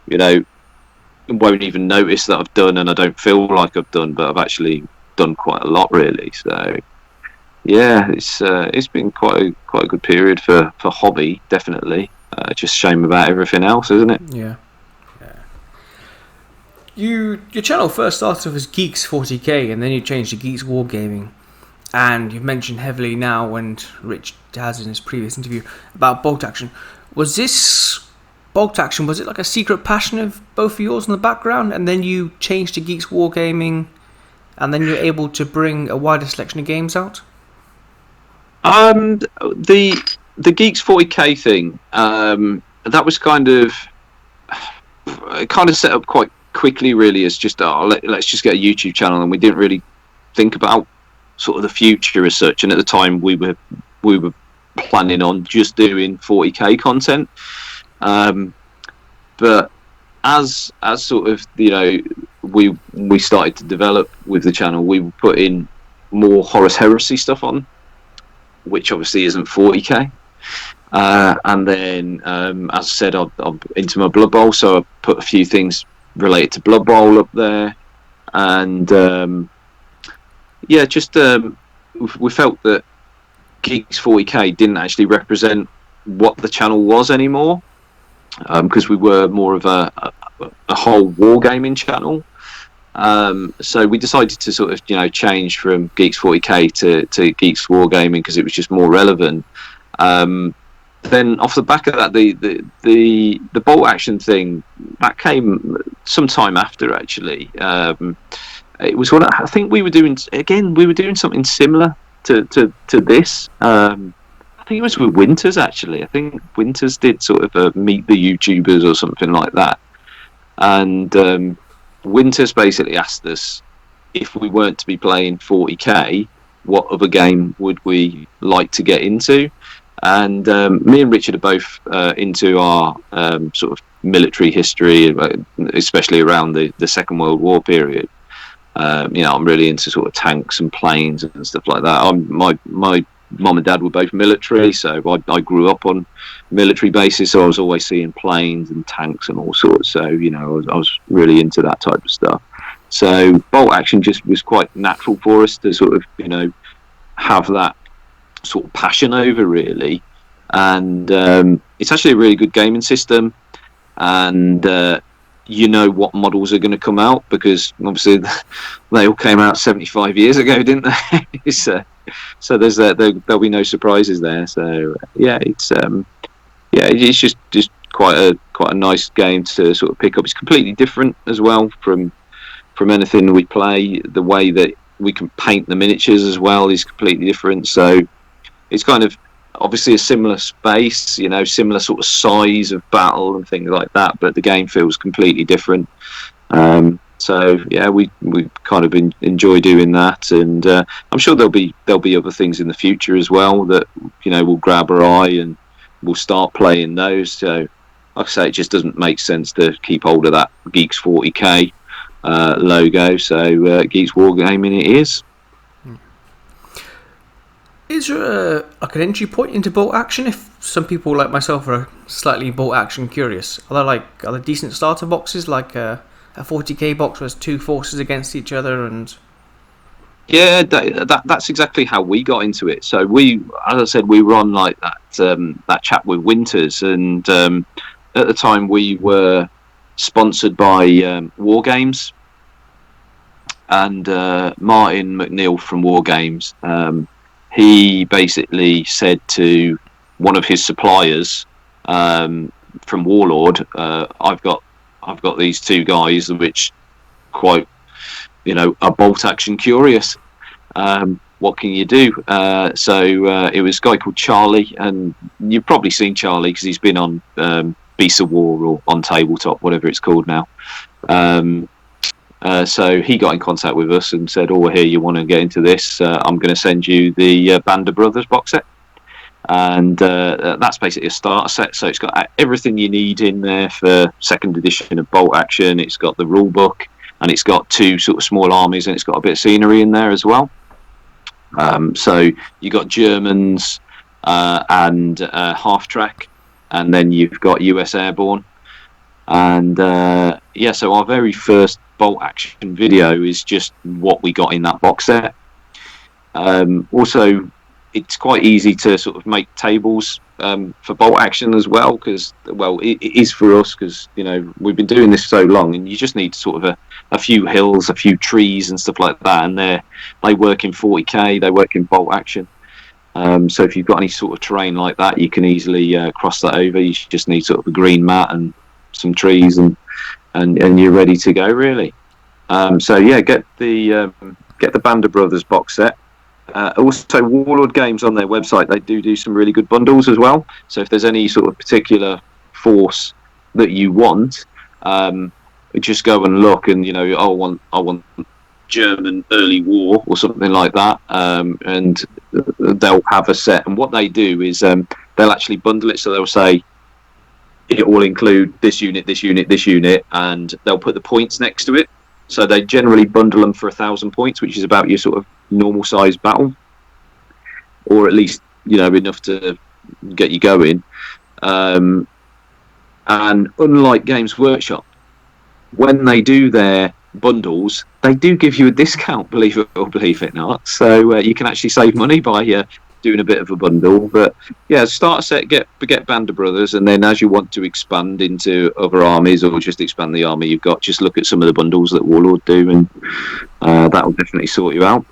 won't even notice that I've done, and I don't feel like I've done, but I've actually done quite a lot, really. So yeah, it's been quite a good period for hobby, definitely. Just shame about everything else, isn't it? Yeah. Your channel first started off as Geeks 40k, and then you changed to Geeks Wargaming. And you've mentioned heavily now, and Rich has in his previous interview, about bolt action. Was this bolt action, was it like a secret passion of both of yours in the background, and then you changed to Geeks Wargaming, and then you're able to bring a wider selection of games out? The Geeks 40k thing, that was kind of set up quite quickly, really, as just let's just get a YouTube channel, and we didn't really think about sort of the future as such. And at the time, we were planning on just doing 40k content, but as sort of we started to develop with the channel, we were putting more Horus Heresy stuff on, which obviously isn't 40k. And then, as I said, I'm into my Blood Bowl, so I put a few things related to Blood Bowl up there, and we felt that Geeks 40k didn't actually represent what the channel was anymore, because we were more of a whole wargaming channel. So we decided to sort of change from Geeks 40k to Geeks Wargaming, because it was just more relevant. Then off the back of that, the bolt action thing, that came some time after, actually. It was what I think we were doing. Again, we were doing something similar to this. I think it was with Winters, actually. I think Winters did sort of meet the YouTubers or something like that. And Winters basically asked us if we weren't to be playing 40k, what other game would we like to get into? And me and Richard are both into our sort of military history, especially around the Second World War period. I'm really into sort of tanks and planes and stuff like that. My mum and dad were both military, so I grew up on military bases, so I was always seeing planes and tanks and all sorts. So I was really into that type of stuff. So bolt action just was quite natural for us to sort of have that sort of passion over, really. And it's actually a really good gaming system, and what models are going to come out, because obviously they all came out 75 years ago, didn't they? So there'll be no surprises there. So it's just quite a nice game to sort of pick up. It's completely different as well from anything we play. The way that we can paint the miniatures as well is completely different. So it's kind of obviously a similar space, similar sort of size of battle and things like that, but the game feels completely different. So yeah, we kind of enjoy doing that, and I'm sure there'll be other things in the future as well that will grab our eye, and we'll start playing those. So like I say, it just doesn't make sense to keep hold of that Geeks 40k logo. So Geeks Wargaming it is. Is there an entry point into bolt action if some people like myself are slightly bolt action curious? Are there decent starter boxes, like a 40k box where there's two forces against each other? And yeah, that's exactly how we got into it. So as I said, we were on like that chat with Winters, and at the time we were sponsored by War Games, and Martin McNeil from War Games. He basically said to one of his suppliers, from Warlord. I've got these two guys which quite, are bolt action curious. What can you do? So it was a guy called Charlie, and you've probably seen Charlie because he's been on Beasts of War or on Tabletop, whatever it's called now. So he got in contact with us and said, "Oh, here, you want to get into this? I'm going to send you the Band of Brothers box set." And that's basically a starter set. So it's got everything you need in there for second edition of bolt action. It's got the rule book, and it's got two sort of small armies, and it's got a bit of scenery in there as well. So you got Germans and half track, and then you've got US Airborne. And so our very first bolt action video is just what we got in that box set. Also, it's quite easy to sort of make tables for bolt action as well, because it is for us, because we've been doing this so long, and you just need sort of a few hills, a few trees and stuff like that, and they work in 40k, they work in bolt action. So if you've got any sort of terrain like that, you can easily cross that over. You just need sort of a green mat and some trees, and you're ready to go, really. Get the Band of Brothers box set. Also, Warlord Games on their website, they do some really good bundles as well. So if there's any sort of particular force that you want, just go and look, and I want German early war or something like that, and they'll have a set. And what they do is they'll actually bundle it, so they'll say it will include this unit, this unit, this unit, and they'll put the points next to it. So they generally bundle them for 1,000 points, which is about your sort of normal size battle, or at least enough to get you going. And unlike Games Workshop, when they do their bundles, they do give you a discount, believe it or believe it not. So you can actually save money by doing a bit of a bundle. But yeah, start a set, get Band of Brothers, and then as you want to expand into other armies or just expand the army you've got, just look at some of the bundles that Warlord do, and that will definitely sort you out.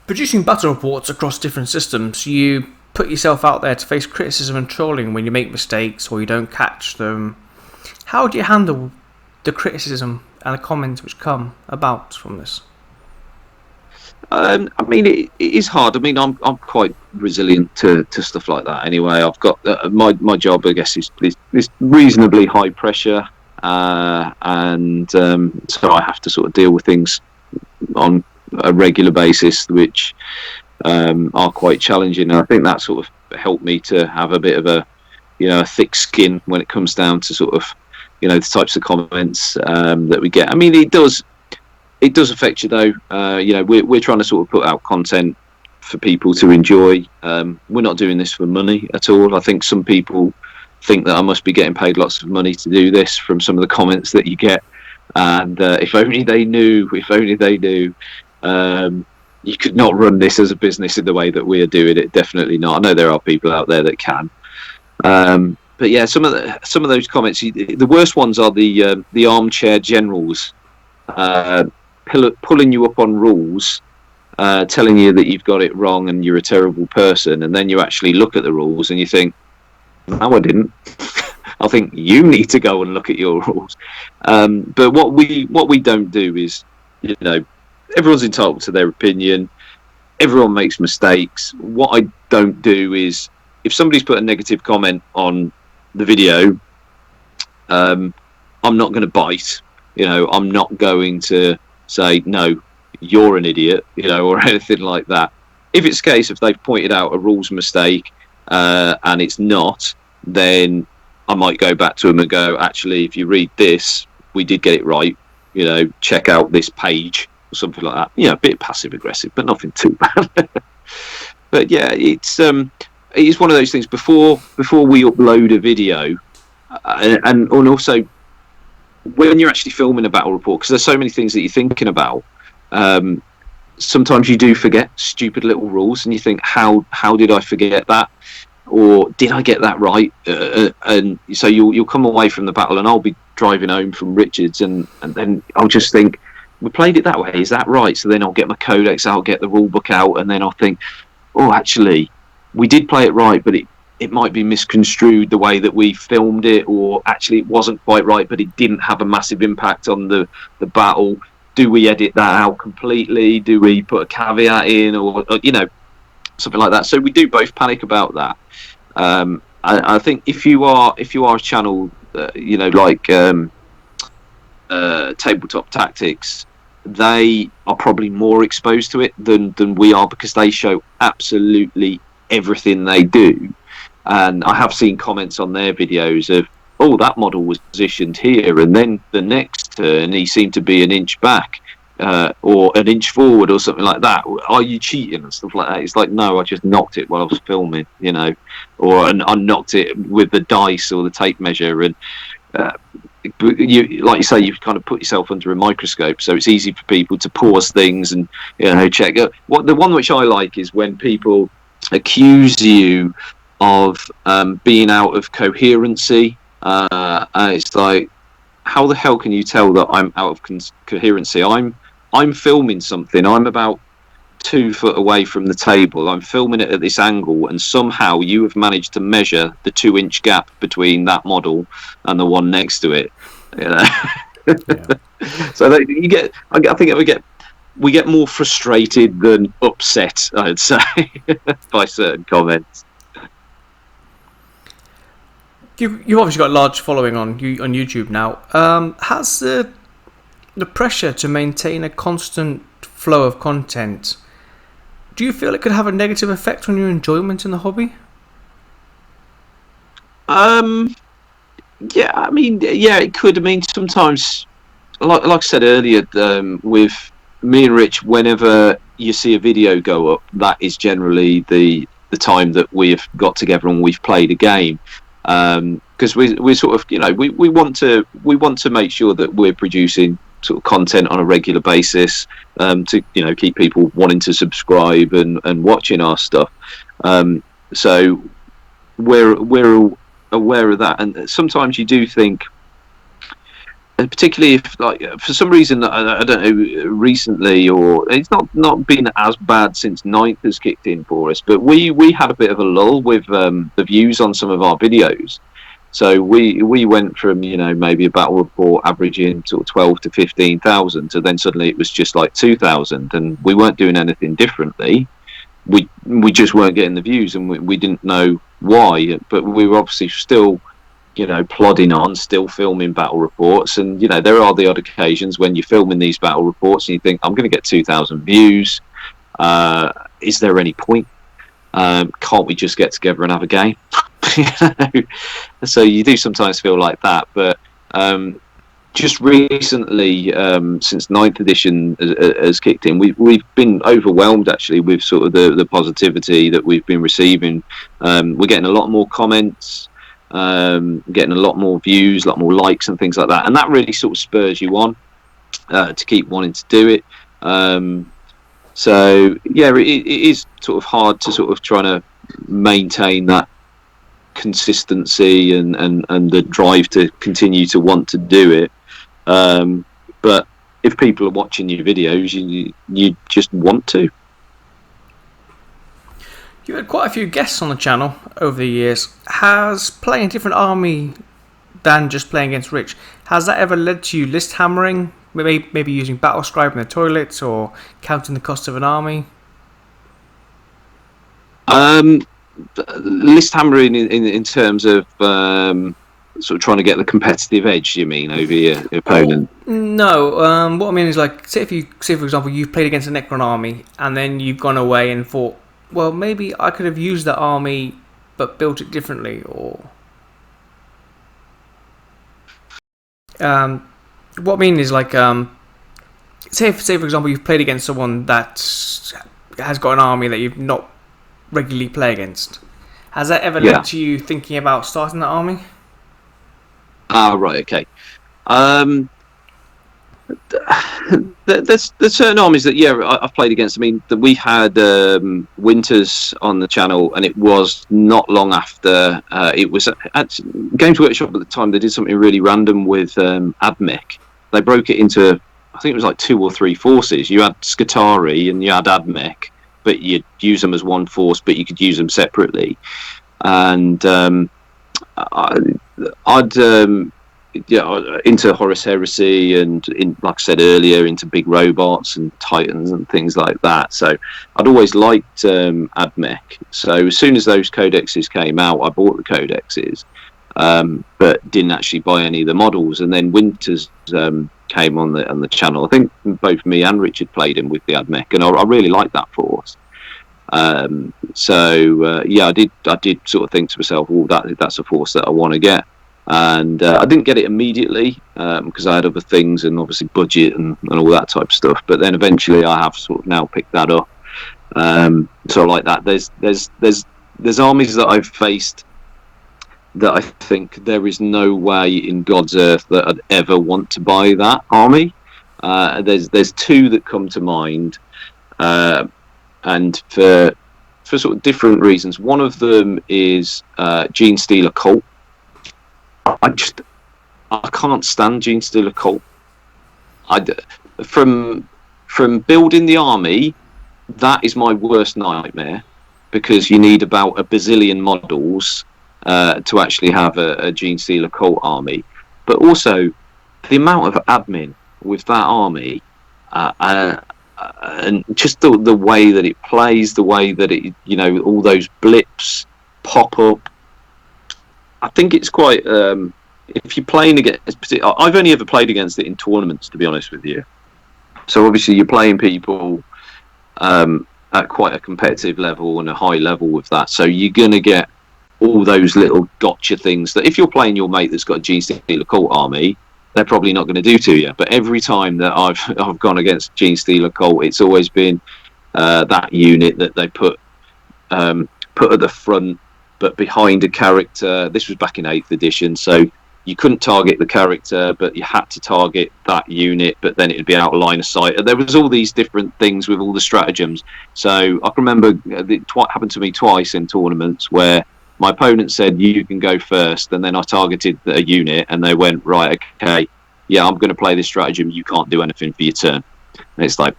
Producing battle reports across different systems, you put yourself out there to face criticism and trolling when you make mistakes or you don't catch them. How do you handle the criticism and the comments which come about from this? I mean, it is hard. I mean, I'm quite resilient to stuff like that. Anyway, I've got my job, I guess, is reasonably high pressure, and so I have to sort of deal with things on a regular basis, which are quite challenging. And I think that sort of helped me to have a bit of a thick skin when it comes down to sort of the types of comments that we get. I mean, it does affect you, though. We're trying to sort of put out content for people to enjoy. We're not doing this for money at all. I think some people think that I must be getting paid lots of money to do this from some of the comments that you get. And if only they knew, you could not run this as a business in the way that we are doing it. Definitely not. I know there are people out there that can. But yeah, some of those comments, the worst ones are the armchair generals pulling you up on rules, telling you that you've got it wrong and you're a terrible person, and then you actually look at the rules and you think, no, I didn't. I think you need to go and look at your rules. But what we don't do is, everyone's entitled to their opinion. Everyone makes mistakes. What I don't do is, if somebody's put a negative comment on the video, I'm not going to bite. I'm not going to say, no, you're an idiot, or anything like that. If it's a case if they've pointed out a rules mistake and it's not, then I might go back to them and go, actually, if you read this, we did get it right. Check out this page or something like that. A bit passive aggressive, but nothing too bad. But yeah, it's one of those things. Before we upload a video, and also when you're actually filming a battle report, because there's so many things that you're thinking about. Sometimes you do forget stupid little rules, and you think, how did I forget that? Or did I get that right? And so you'll come away from the battle, and I'll be driving home from Richards, and then I'll just think, we played it that way, is that right? So then I'll get my codex, I'll get the rule book out, and then I'll think, oh, actually, we did play it right, but it it might be misconstrued the way that we filmed it, or actually it wasn't quite right, but it didn't have a massive impact on the battle. Do we edit that out completely? Do we put a caveat in, or something like that? So we do both panic about that. I think if you are a channel, like Tabletop Tactics, they are probably more exposed to it than we are, because they show absolutely everything they do. And I have seen comments on their videos of, oh, that model was positioned here, and then the next turn he seemed to be an inch back, or an inch forward, or something like that. Are you cheating and stuff like that? It's like, no, I just knocked it while I was filming, or I knocked it with the dice or the tape measure, and you, like you say, you've kind of put yourself under a microscope, so it's easy for people to pause things and check. What the one which I like is when people accuse you of being out of coherency. It's like, how the hell can you tell that I'm out of coherency? I'm filming something. I'm about 2 foot away from the table. I'm filming it at this angle, and somehow you have managed to measure the 2-inch gap between that model and the one next to it. Yeah. So I think we get more frustrated than upset, I'd say, by certain comments. You've obviously got a large following on YouTube now. Has the pressure to maintain a constant flow of content, do you feel it could have a negative effect on your enjoyment in the hobby? Yeah, I mean, yeah, it could. I mean, sometimes, like I said earlier, with me and Rich, whenever you see a video go up, that is generally the time that we've got together and we've played a game. Because we sort of, we want to make sure that we're producing sort of content on a regular basis, to keep people wanting to subscribe and watching our stuff. So we're aware of that, and sometimes you do think, and particularly if, like, for some reason, I don't know, recently, or it's not been as bad since Ninth has kicked in for us, but we had a bit of a lull with the views on some of our videos. So we went from maybe a battle report averaging sort of 12 to 15,000, to then suddenly it was just like 2,000, and we weren't doing anything differently. We just weren't getting the views, and we didn't know why, but we were obviously still plodding on, still filming battle reports. And there are the odd occasions when you're filming these battle reports and you think, I'm going to get 2,000 views, is there any point? Can't we just get together and have a game? So you do sometimes feel like that. But just recently, since 9th edition has kicked in, we've been overwhelmed actually with sort of the positivity that we've been receiving. We're getting a lot more comments, getting a lot more views, a lot more likes and things like that, and that really sort of spurs you on to keep wanting to do it. So yeah, it is sort of hard to sort of trying to maintain that consistency and the drive to continue to want to do it. But if people are watching your videos, you just want to. You had quite a few guests on the channel over the years. Has playing a different army than just playing against Rich, has that ever led to you list hammering? Maybe using Battle Scribe in the toilets, or counting the cost of an army? List hammering in terms of sort of trying to get the competitive edge, you mean, over your opponent? No, what I mean is, like, say for example you've played against a Necron army and then you've gone away and thought, well, maybe I could have used that army but built it differently, or what I mean is, like, say for example you've played against someone that has got an army that you've not regularly play against. Has that ever led to you thinking about starting that army? Right, okay. There's certain armies that I've played against. I mean, we had Winters on the channel, and it was not long after it was at Games Workshop at the time. They did something really random with Admech. They broke it into, I think it was like 2 or 3 forces. You had Scutari and you had Admech, but you'd use them as one force, but you could use them separately. and I'd into Horus Heresy, and like I said earlier, into big robots and titans and things like that. So I'd always liked AdMech. So as soon as those codexes came out, I bought the codexes, but didn't actually buy any of the models. And then Winters came on the channel. I think both me and Richard played him with the AdMech, and I really liked that force. I did sort of think to myself, "Oh, that's a force that I want to get." And I didn't get it immediately because I had other things and obviously budget and all that type of stuff. But then eventually, I have sort of now picked that up. So like that, there's armies that I've faced that I think there is no way in God's earth that I'd ever want to buy that army. There's two that come to mind, and for sort of different reasons. One of them is Gene Stealer Cult. I can't stand Gene Stealer Cult. From building the army, that is my worst nightmare, because you need about a bazillion models to actually have a Gene Stealer Cult army. But also, the amount of admin with that army, and just the way that it plays, the way that it, all those blips pop up. I think it's quite. If you're playing against, I've only ever played against it in tournaments, to be honest with you. So obviously you're playing people at quite a competitive level and a high level with that. So you're gonna get all those little gotcha things that if you're playing your mate that's got a Gene Stealer Cult army, they're probably not going to do to you. But every time that I've gone against Gene Stealer Cult, it's always been that unit that they put at the front, but behind a character. This was back in 8th edition, so you couldn't target the character, but you had to target that unit, but then it'd be out of line of sight. And there was all these different things with all the stratagems. So I can remember it happened to me twice in tournaments where my opponent said, "You can go first," and then I targeted a unit, and they went, "Right, okay, yeah, I'm going to play this stratagem. You can't do anything for your turn." And it's like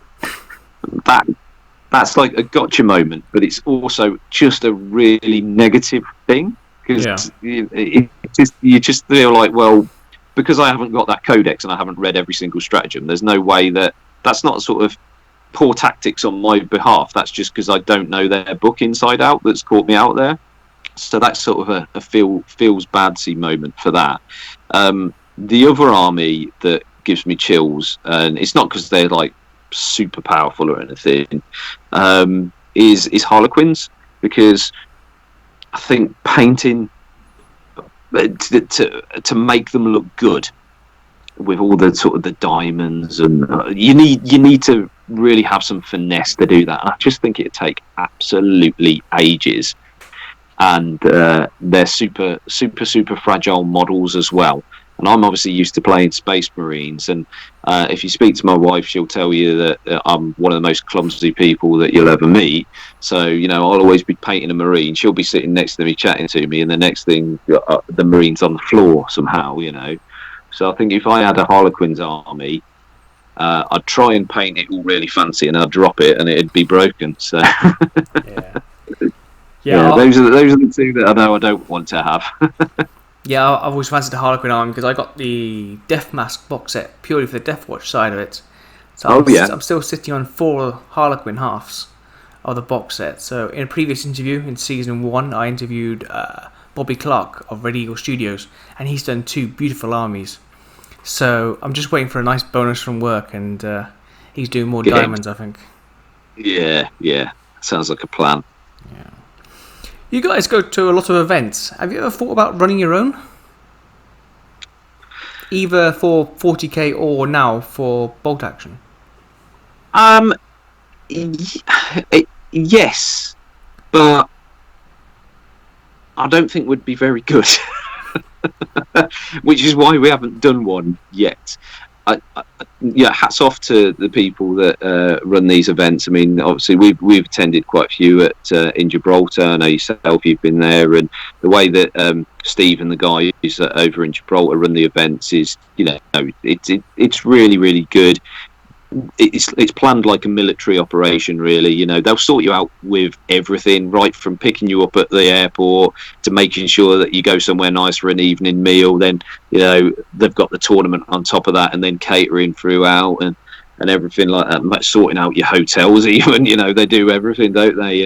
that. That's like a gotcha moment, but it's also just a really negative thing, because you just feel like, well, because I haven't got that codex and I haven't read every single stratagem, there's no way that's not sort of poor tactics on my behalf. That's just because I don't know their book inside out that's caught me out there. So that's sort of a feels badsy moment for that. The other army that gives me chills, and it's not because they're like super powerful or anything, is Harlequins, because I think painting to make them look good with all the sort of the diamonds, and you need to really have some finesse to do that. And I just think it'd take absolutely ages. And they're super fragile models as well. And I'm obviously used to playing Space Marines, and if you speak to my wife, she'll tell you that I'm one of the most clumsy people that you'll ever meet. So I'll always be painting a Marine. She'll be sitting next to me chatting to me, and the next thing the Marine's on the floor somehow. So I think if I had a Harlequins army, I'd try and paint it all really fancy, and I'd drop it, and it'd be broken. So. Yeah, those are the two that I know I don't want to have. Yeah, I've always fancied the Harlequin army because I got the Death Mask box set purely for the Death Watch side of it. So I'm still sitting on 4 Harlequin halves of the box set. So in a previous interview in season 1, I interviewed Bobby Clark of Red Eagle Studios, and he's done 2 beautiful armies. So I'm just waiting for a nice bonus from work, and he's doing more diamonds, I think. Yeah, sounds like a plan. Yeah. You guys go to a lot of events. Have you ever thought about running your own? Either for 40k or now for bolt action? Yes, but I don't think we'd be very good. Which is why we haven't done one yet. Hats off to the people that run these events. I mean, obviously we've attended quite a few in Gibraltar. I know yourself, you've been there, and the way that Steve and the guys over in Gibraltar run the events is, it's really, really good. it's planned like a military operation, really. You know, they'll sort you out with everything, right from picking you up at the airport to making sure that you go somewhere nice for an evening meal. Then, you know, they've got the tournament on top of that, and then catering throughout and everything like that, sorting out your hotels even. You know, they do everything, don't they?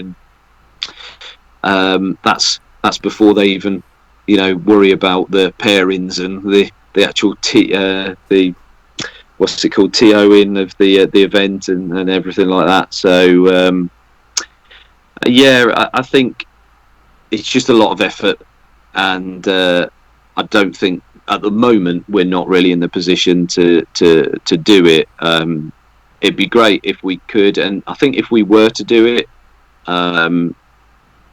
And that's before they even, you know, worry about the pairings and the actual the what's it called, TOing of the event and everything like that. So I think it's just a lot of effort, and I don't think at the moment we're not really in the position to do it. It'd be great if we could, and I think if we were to do it,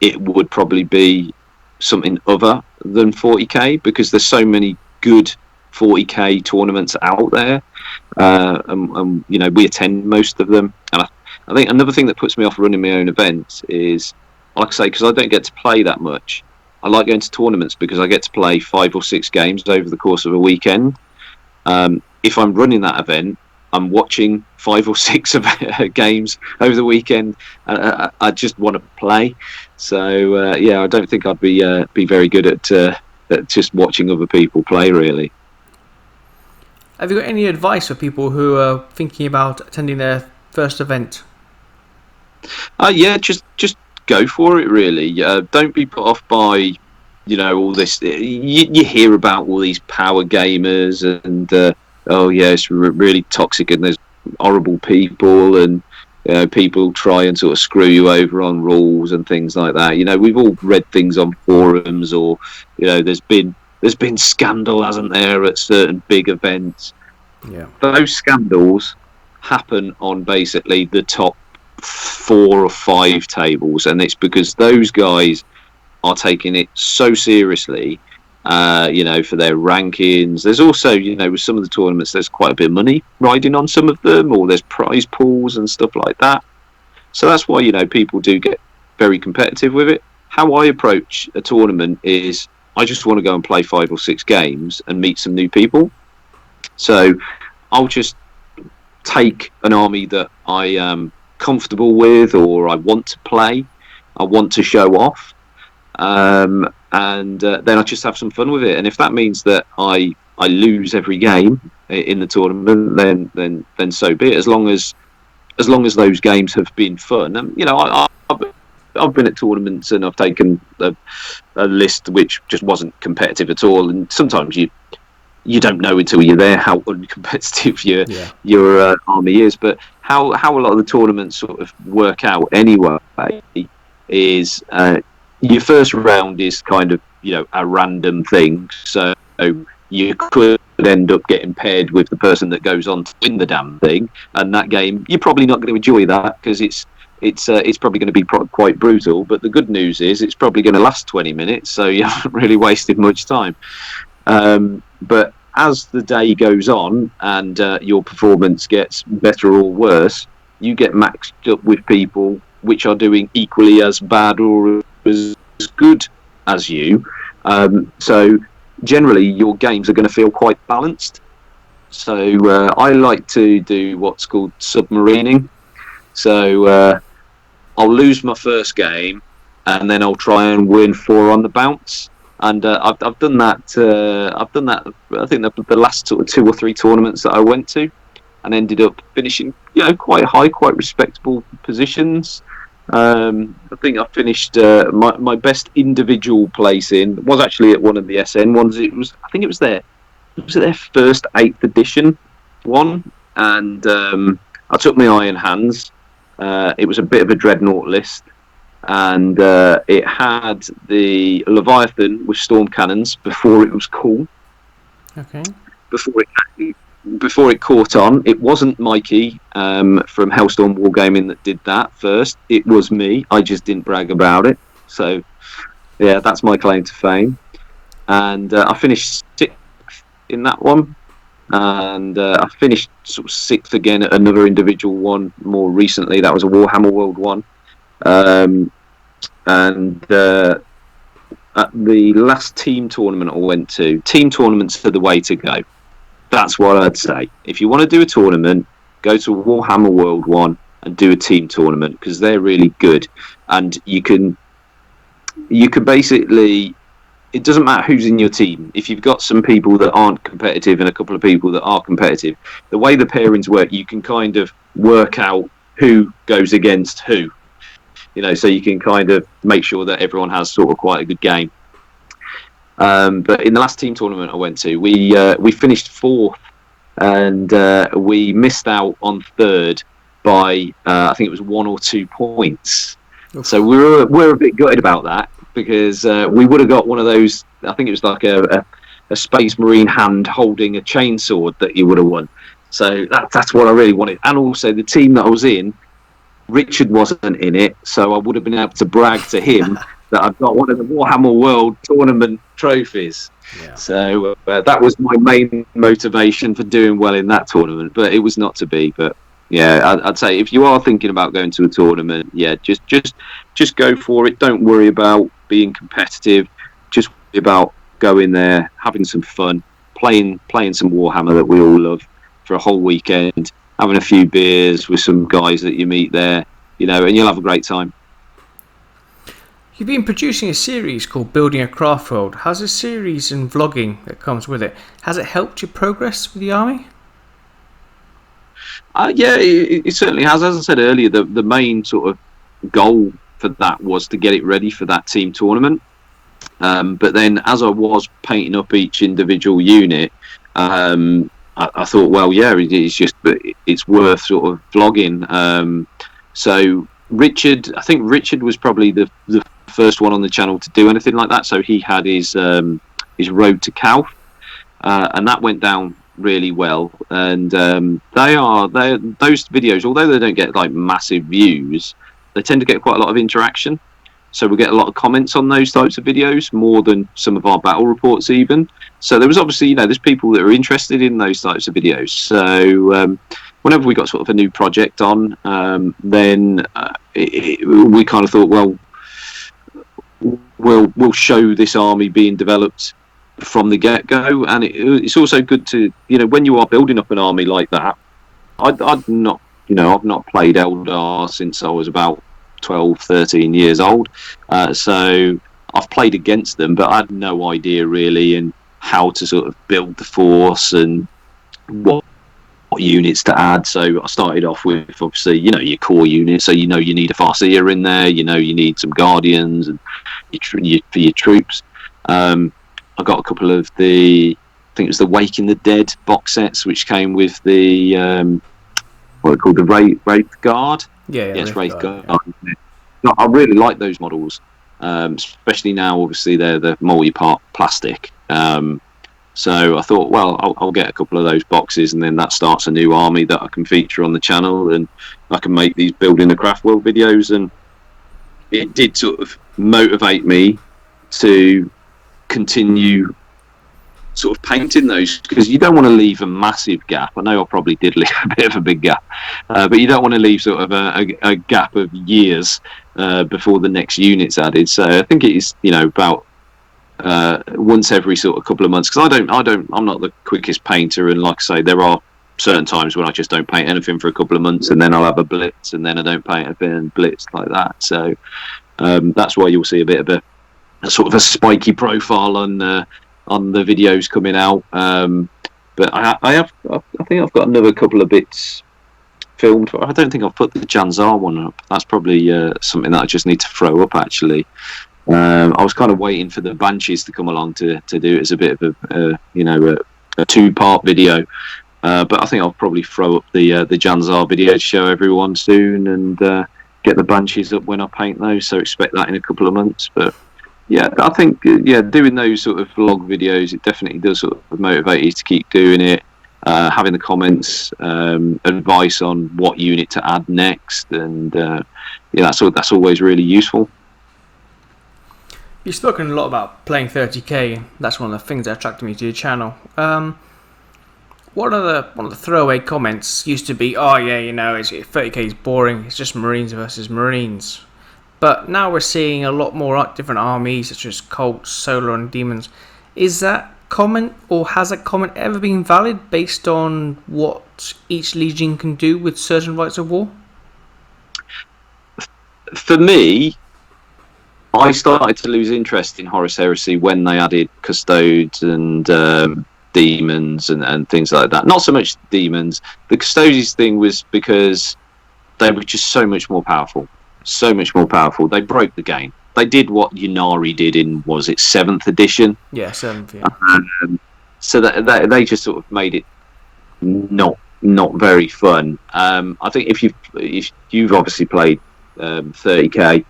it would probably be something other than 40k, because there's so many good 40k tournaments out there, and you know, we attend most of them. And I think another thing that puts me off running my own events is, like I say, because I don't get to play that much. I like going to tournaments because I get to play 5 or 6 games over the course of a weekend. If I'm running that event, I'm watching 5 or 6 games over the weekend. I just want to play. So I don't think I'd be very good at just watching other people play, really. Have you got any advice for people who are thinking about attending their first event? Just go for it, really. Don't be put off by, you know, all this. You hear about all these power gamers and it's really toxic and there's horrible people, and people try and sort of screw you over on rules and things like that. You know, we've all read things on forums, or, you know, there's been scandal, hasn't there, at certain big events. Yeah. Those scandals happen on basically the top 4 or 5 tables, and it's because those guys are taking it so seriously, you know, for their rankings. There's also, you know, with some of the tournaments, there's quite a bit of money riding on some of them, or there's prize pools and stuff like that. So that's why, you know, people do get very competitive with it. How I approach a tournament is, I just want to go and play 5 or 6 games and meet some new people. So I'll just take an army that I am comfortable with, or I want to play, I want to show off, and then I just have some fun with it. And if that means that I lose every game in the tournament, then so be it. As long as those games have been fun. And, you know, I've been at tournaments and I've taken a list which just wasn't competitive at all, and sometimes you don't know until you're there how uncompetitive your army is. But how a lot of the tournaments sort of work out anyway is, your first round is kind of, you know, a random thing. So you could end up getting paired with the person that goes on to win the damn thing, and that game you're probably not going to enjoy that, because it's probably going to be quite brutal. But the good news is it's probably going to last 20 minutes, so you haven't really wasted much time. But as the day goes on and your performance gets better or worse, you get matched up with people which are doing equally as bad or as good as you. So generally your games are going to feel quite balanced. So I like to do what's called submarining. So I'll lose my first game, and then I'll try and win 4 on the bounce. And I've done that. I think the last sort of 2 or 3 tournaments that I went to, and ended up finishing, you know, quite high, quite respectable positions. I think I finished my best individual placing was actually at one of the SN ones. It was their first 8th edition one, and I took my Iron Hands. It was a bit of a dreadnought list, and it had the Leviathan with storm cannons before it was cool. Okay. Before it caught on. It wasn't Mikey from Hellstorm Wargaming that did that first. It was me. I just didn't brag about it. So, yeah, that's my claim to fame. And I finished 6th in that one. And I finished sort of 6th again at another individual one more recently. That was a Warhammer World one. At the last team tournament I went to, team tournaments are the way to go. That's what I'd say. If you want to do a tournament, go to Warhammer World 1 and do a team tournament, because they're really good. And you can basically, it doesn't matter who's in your team. If you've got some people that aren't competitive and a couple of people that are competitive, the way the pairings work, you can kind of work out who goes against who. So you can kind of make sure that everyone has sort of quite a good game. But in the last team tournament I went to, we finished 4th, and we missed out on 3rd by I think it was 1 or 2 points. Oof. So we're a bit gutted about that, because we would have got one of those. I think it was like a Space Marine hand holding a chainsword that you would have won. So that's what I really wanted. And also the team that I was in, Richard wasn't in it, so I would have been able to brag to him that I've got one of the Warhammer World Tournament trophies. Yeah. So that was my main motivation for doing well in that tournament, but it was not to be. But yeah, I'd say if you are thinking about going to a tournament, yeah, just go for it. Don't worry about being competitive. Just worry about going there, having some fun, playing some Warhammer that we all love for a whole weekend, having a few beers with some guys that you meet there, and you'll have a great time. You've been producing a series called Building a Craft World. How's the series and vlogging that comes with it? Has it helped you progress with the army? Yeah, it certainly has. As I said earlier, the main sort of goal for that was to get it ready for that team tournament. But then as I was painting up each individual unit, I thought, well, yeah, it's worth sort of vlogging. So I think Richard was probably the first one on the channel to do anything like that. So he had his Road to Calf, and that went down really well. And those videos, although they don't get like massive views, they tend to get quite a lot of interaction. So we get a lot of comments on those types of videos, more than some of our battle reports even. So there was obviously, there's people that are interested in those types of videos. So whenever we got sort of a new project on, then we kind of thought, well, we'll show this army being developed from the get-go. And it's also good to, when you are building up an army like that, I've not played Eldar since I was about 12, 13 years old. So I've played against them, but I had no idea really in how to sort of build the force and what units to add. So I started off with obviously, your core units. So you need a Farseer in there. You need some Guardians and for your troops. I got a couple of I think it was the Waking the Dead box sets, which came with the what are called, the Wraith Guard. Yes, Wraith Guard. Yeah. I really like those models, especially now. Obviously, they're the multi-part plastic. So I thought, well, I'll get a couple of those boxes, and then that starts a new army that I can feature on the channel, and I can make these Building the Craft World videos. And it did sort of motivate me to continue sort of painting those, because you don't want to leave a massive gap. I know I probably did leave a bit of a big gap, but you don't want to leave sort of a gap of years before the next unit's added. So I think it is, about once every sort of couple of months, because I'm not the quickest painter, and like I say, there are certain times when I just don't paint anything for a couple of months, and then I'll have a blitz, and then I don't paint anything and blitz like that. So that's why you'll see a bit of a sort of a spiky profile on the videos coming out. But I think I've got another couple of bits filmed. I don't think I've put the Janzar one up. That's probably something that I just need to throw up, actually. I was kind of waiting for the Banshees to come along to do it as a bit of a two-part video. But I think I'll probably throw up the Janzar video to show everyone soon, and get the Banshees up when I paint those. So expect that in a couple of months. But yeah, I think doing those sort of vlog videos, it definitely does sort of motivate you to keep doing it. Having the comments, advice on what unit to add next, and that's always really useful. You've spoken a lot about playing 30k. That's one of the things that attracted me to your channel. One of the throwaway comments used to be, "Oh yeah, 30k is boring. It's just Marines versus Marines." But now we're seeing a lot more different armies, such as Cults, Solar, and Demons. Is that comment, or has that comment ever been valid based on what each legion can do with certain rites of war? For me, I started to lose interest in Horus Heresy when they added custodes and demons and things like that. Not so much demons. The custodes thing was because they were just so much more powerful. So much more powerful. They broke the game. They did what Ynnari did in, was it 7th edition? Yeah, 7th, yeah. So that they just sort of made it not very fun. I think if you've obviously played 30k,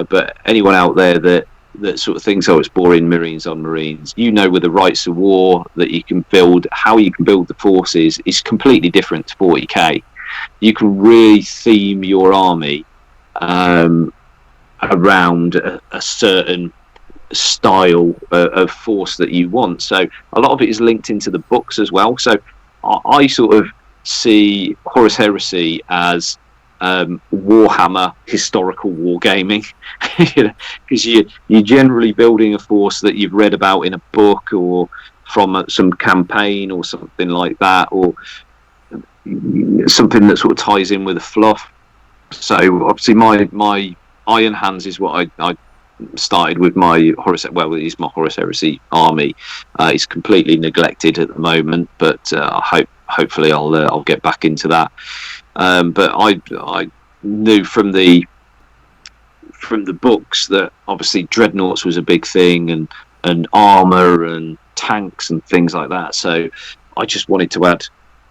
but anyone out there that sort of thinks, oh, it's boring, Marines on Marines, you know, with the rights of war that you can build, how you can build the forces is completely different to 40k. You can really theme your army around a certain style of force that you want. So a lot of it is linked into the books as well. So I sort of see Horus Heresy as Warhammer historical wargaming, because you're generally building a force that you've read about in a book or from some campaign or something like that, or something that sort of ties in with the fluff. So obviously my Iron Hands is what I started with my Horus. Well, it is my Horus Heresy army. It's completely neglected at the moment, but hopefully I'll get back into that. But I knew from the books that obviously dreadnoughts was a big thing, and armor and tanks and things like that. So I just wanted to add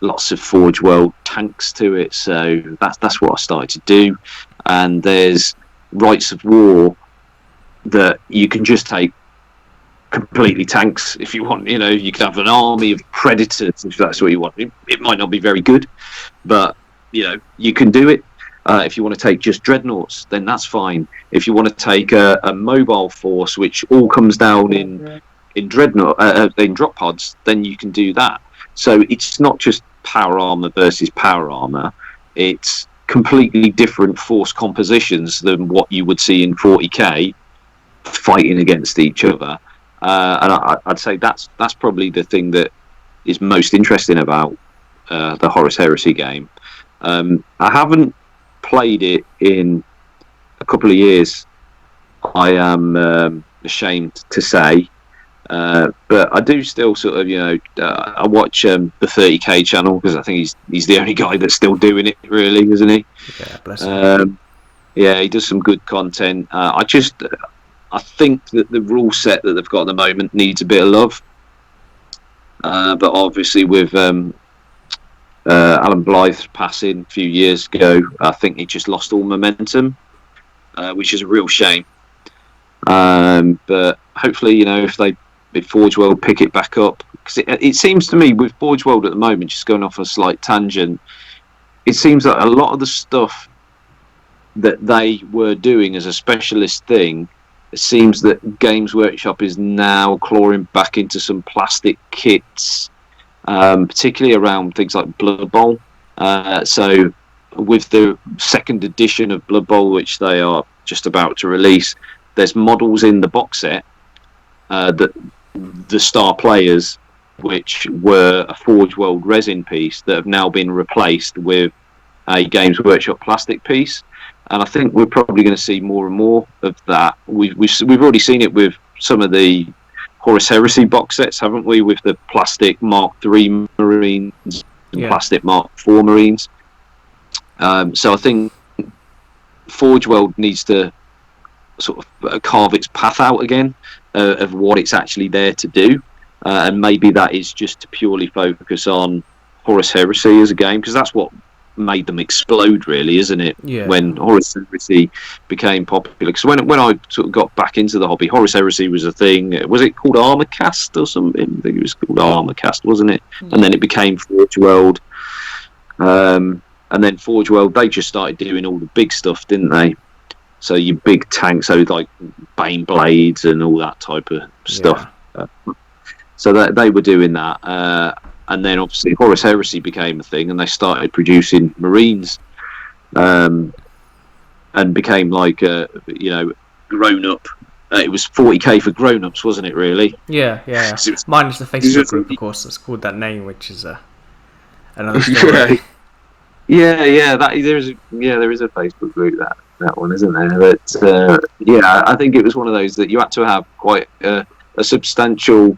lots of Forge World tanks to it. So that's what I started to do. And there's rights of war that you can just take completely tanks if you want. You know, you can have an army of predators if that's what you want. It might not be very good, but you know, you can do it. If you want to take just dreadnoughts, then that's fine. If you want to take a mobile force which all comes down in dreadnought in drop pods, then you can do that. So it's not just power armor versus power armor. It's completely different force compositions than what you would see in 40k fighting against each other. And I'd say that's probably the thing that is most interesting about the Horus Heresy game. I haven't played it in a couple of years, I am ashamed to say, but I do still sort of, I watch the 30k channel because I think he's the only guy that's still doing it, really, isn't he? Yeah, bless him. Yeah, he does some good content. I think that the rule set that they've got at the moment needs a bit of love, but obviously with Alan Blythe passing a few years ago, I think he just lost all momentum, which is a real shame. But hopefully, if Forge World pick it back up, because it seems to me with Forge World at the moment, just going off a slight tangent, it seems that a lot of the stuff that they were doing as a specialist thing, it seems that Games Workshop is now clawing back into some plastic kits, particularly around things like Blood Bowl. So with the second edition of Blood Bowl, which they are just about to release, there's models in the box set that the star players, which were a Forge World resin piece, that have now been replaced with a Games Workshop plastic piece. And I think we're probably going to see more and more of that. We've already seen it with some of the Horus Heresy box sets, haven't we? With the plastic Mark III Marines and plastic Mark IV Marines. So I think Forge World needs to sort of carve its path out again of what it's actually there to do. And maybe that is just to purely focus on Horus Heresy as a game, because that's what made them explode, really, isn't it? Yeah. When Horus Heresy became popular, because when I sort of got back into the hobby, Horus Heresy was a thing. Was it called Armorcast or something? I think it was called Armorcast, wasn't it? Yeah. And then it became Forge World, and then Forge World, they just started doing all the big stuff, didn't they? So your big tanks, so like Bane Blades and all that type of stuff. So that they were doing that. And then obviously Horus Heresy became a thing, and they started producing Marines, and became like grown up it was 40k for grown-ups, wasn't it? Really? Yeah. Was, Minus the Facebook group, of course, that's called that name, which is another story. Yeah. There is a Facebook group that one, isn't there? But I think it was one of those that you had to have quite a substantial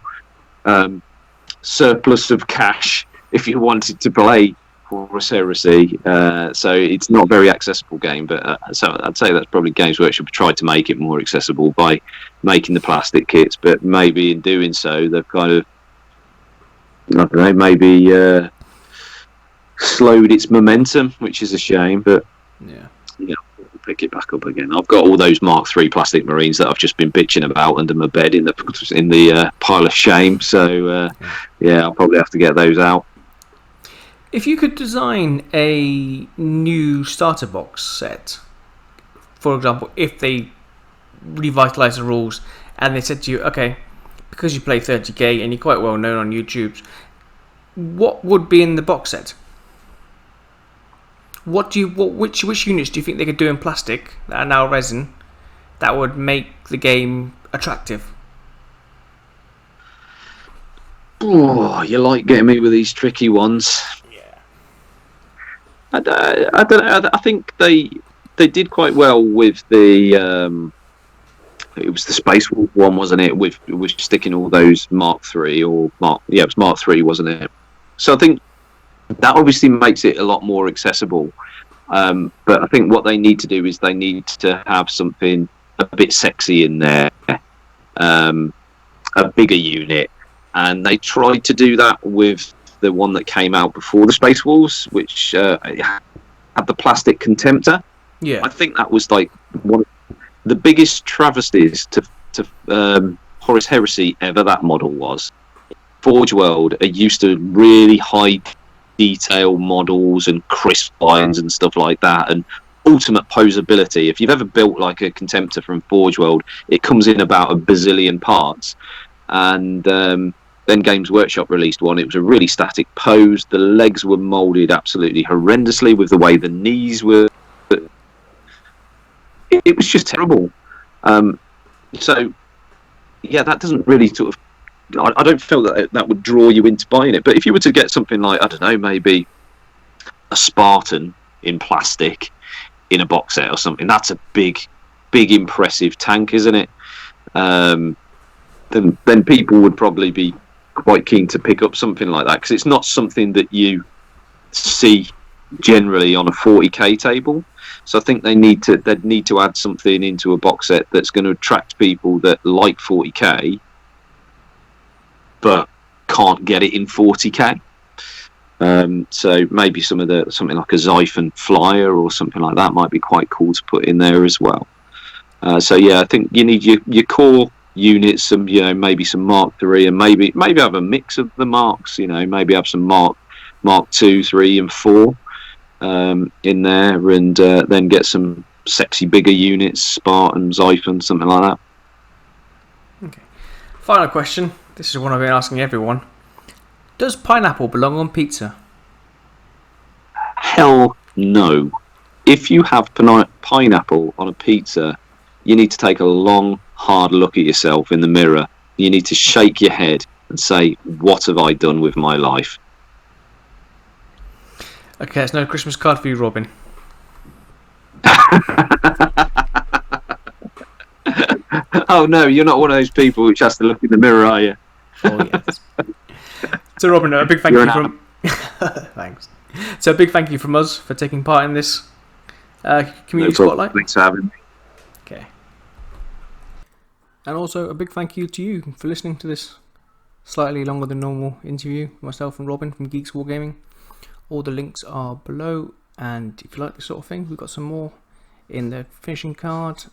surplus of cash if you wanted to play Horus Heresy. So it's not a very accessible game, but so I'd say that's probably Games Workshop tried to make it more accessible by making the plastic kits, but maybe in doing so they've kind of, I don't know, maybe slowed its momentum, which is a shame. But yeah, we'll pick it back up again. I've got all those Mark III plastic Marines that I've just been bitching about under my bed in the pile of shame. So I'll probably have to get those out. If you could design a new starter box set, for example, if they revitalize the rules and they said to you, okay, because you play 30k and you're quite well known on YouTube, what would be in the box set? Which units do you think they could do in plastic that are now resin that would make the game attractive? Oh, you like getting me with these tricky ones. Yeah. I don't know. I think they did quite well with the. It was the Space Wolf one, wasn't it? With sticking all those Mark III it was Mark III, wasn't it? So I think that obviously makes it a lot more accessible. But I think what they need to do is they need to have something a bit sexy in there, a bigger unit, and they tried to do that with the one that came out before the Space Wolves, which had the plastic Contemptor. Yeah, I think that was like one of the biggest travesties to Horus Heresy ever. That model was. Forge World are used to really high detail models and crisp lines and stuff like that, and ultimate posability. If you've ever built like a Contemptor from Forge World, it comes in about a bazillion parts. And then Games Workshop released one. It was a really static pose. The legs were moulded absolutely horrendously with the way the knees were. It was just terrible. So yeah, that doesn't really sort of. I don't feel that would draw you into buying it. But if you were to get something like, I don't know, maybe a Spartan in plastic in a box set or something, that's a big, impressive tank, isn't it? Then people would probably be quite keen to pick up something like that, because it's not something that you see generally on a 40k table. So I think they'd need to add something into a box set that's going to attract people that like 40k but can't get it in 40k. So maybe something like a Xiphon Flyer or something like that might be quite cool to put in there as well. So yeah, I think you need your core units, some maybe some Mark III, and maybe have a mix of the marks. Maybe have some Mark II, 3, and 4 in there, and then get some sexy bigger units, Spartan, Xiphon, something like that. Okay. Final question. This is one I've been asking everyone. Does pineapple belong on pizza? Hell no. If you have pineapple on a pizza, you need to take a long, hard look at yourself in the mirror. You need to shake your head and say, what have I done with my life? Okay, it's no Christmas card for you, Robin. Oh no, you're not one of those people which has to look in the mirror, are you? Oh yes. So Robin, a big thank you from thanks. So a big thank you from us for taking part in this community spotlight. Thanks for having me. Okay. And also a big thank you to you for listening to this slightly longer than normal interview with myself and Robin from Geeks Wargaming. All the links are below, and if you like this sort of thing, we've got some more in the finishing card.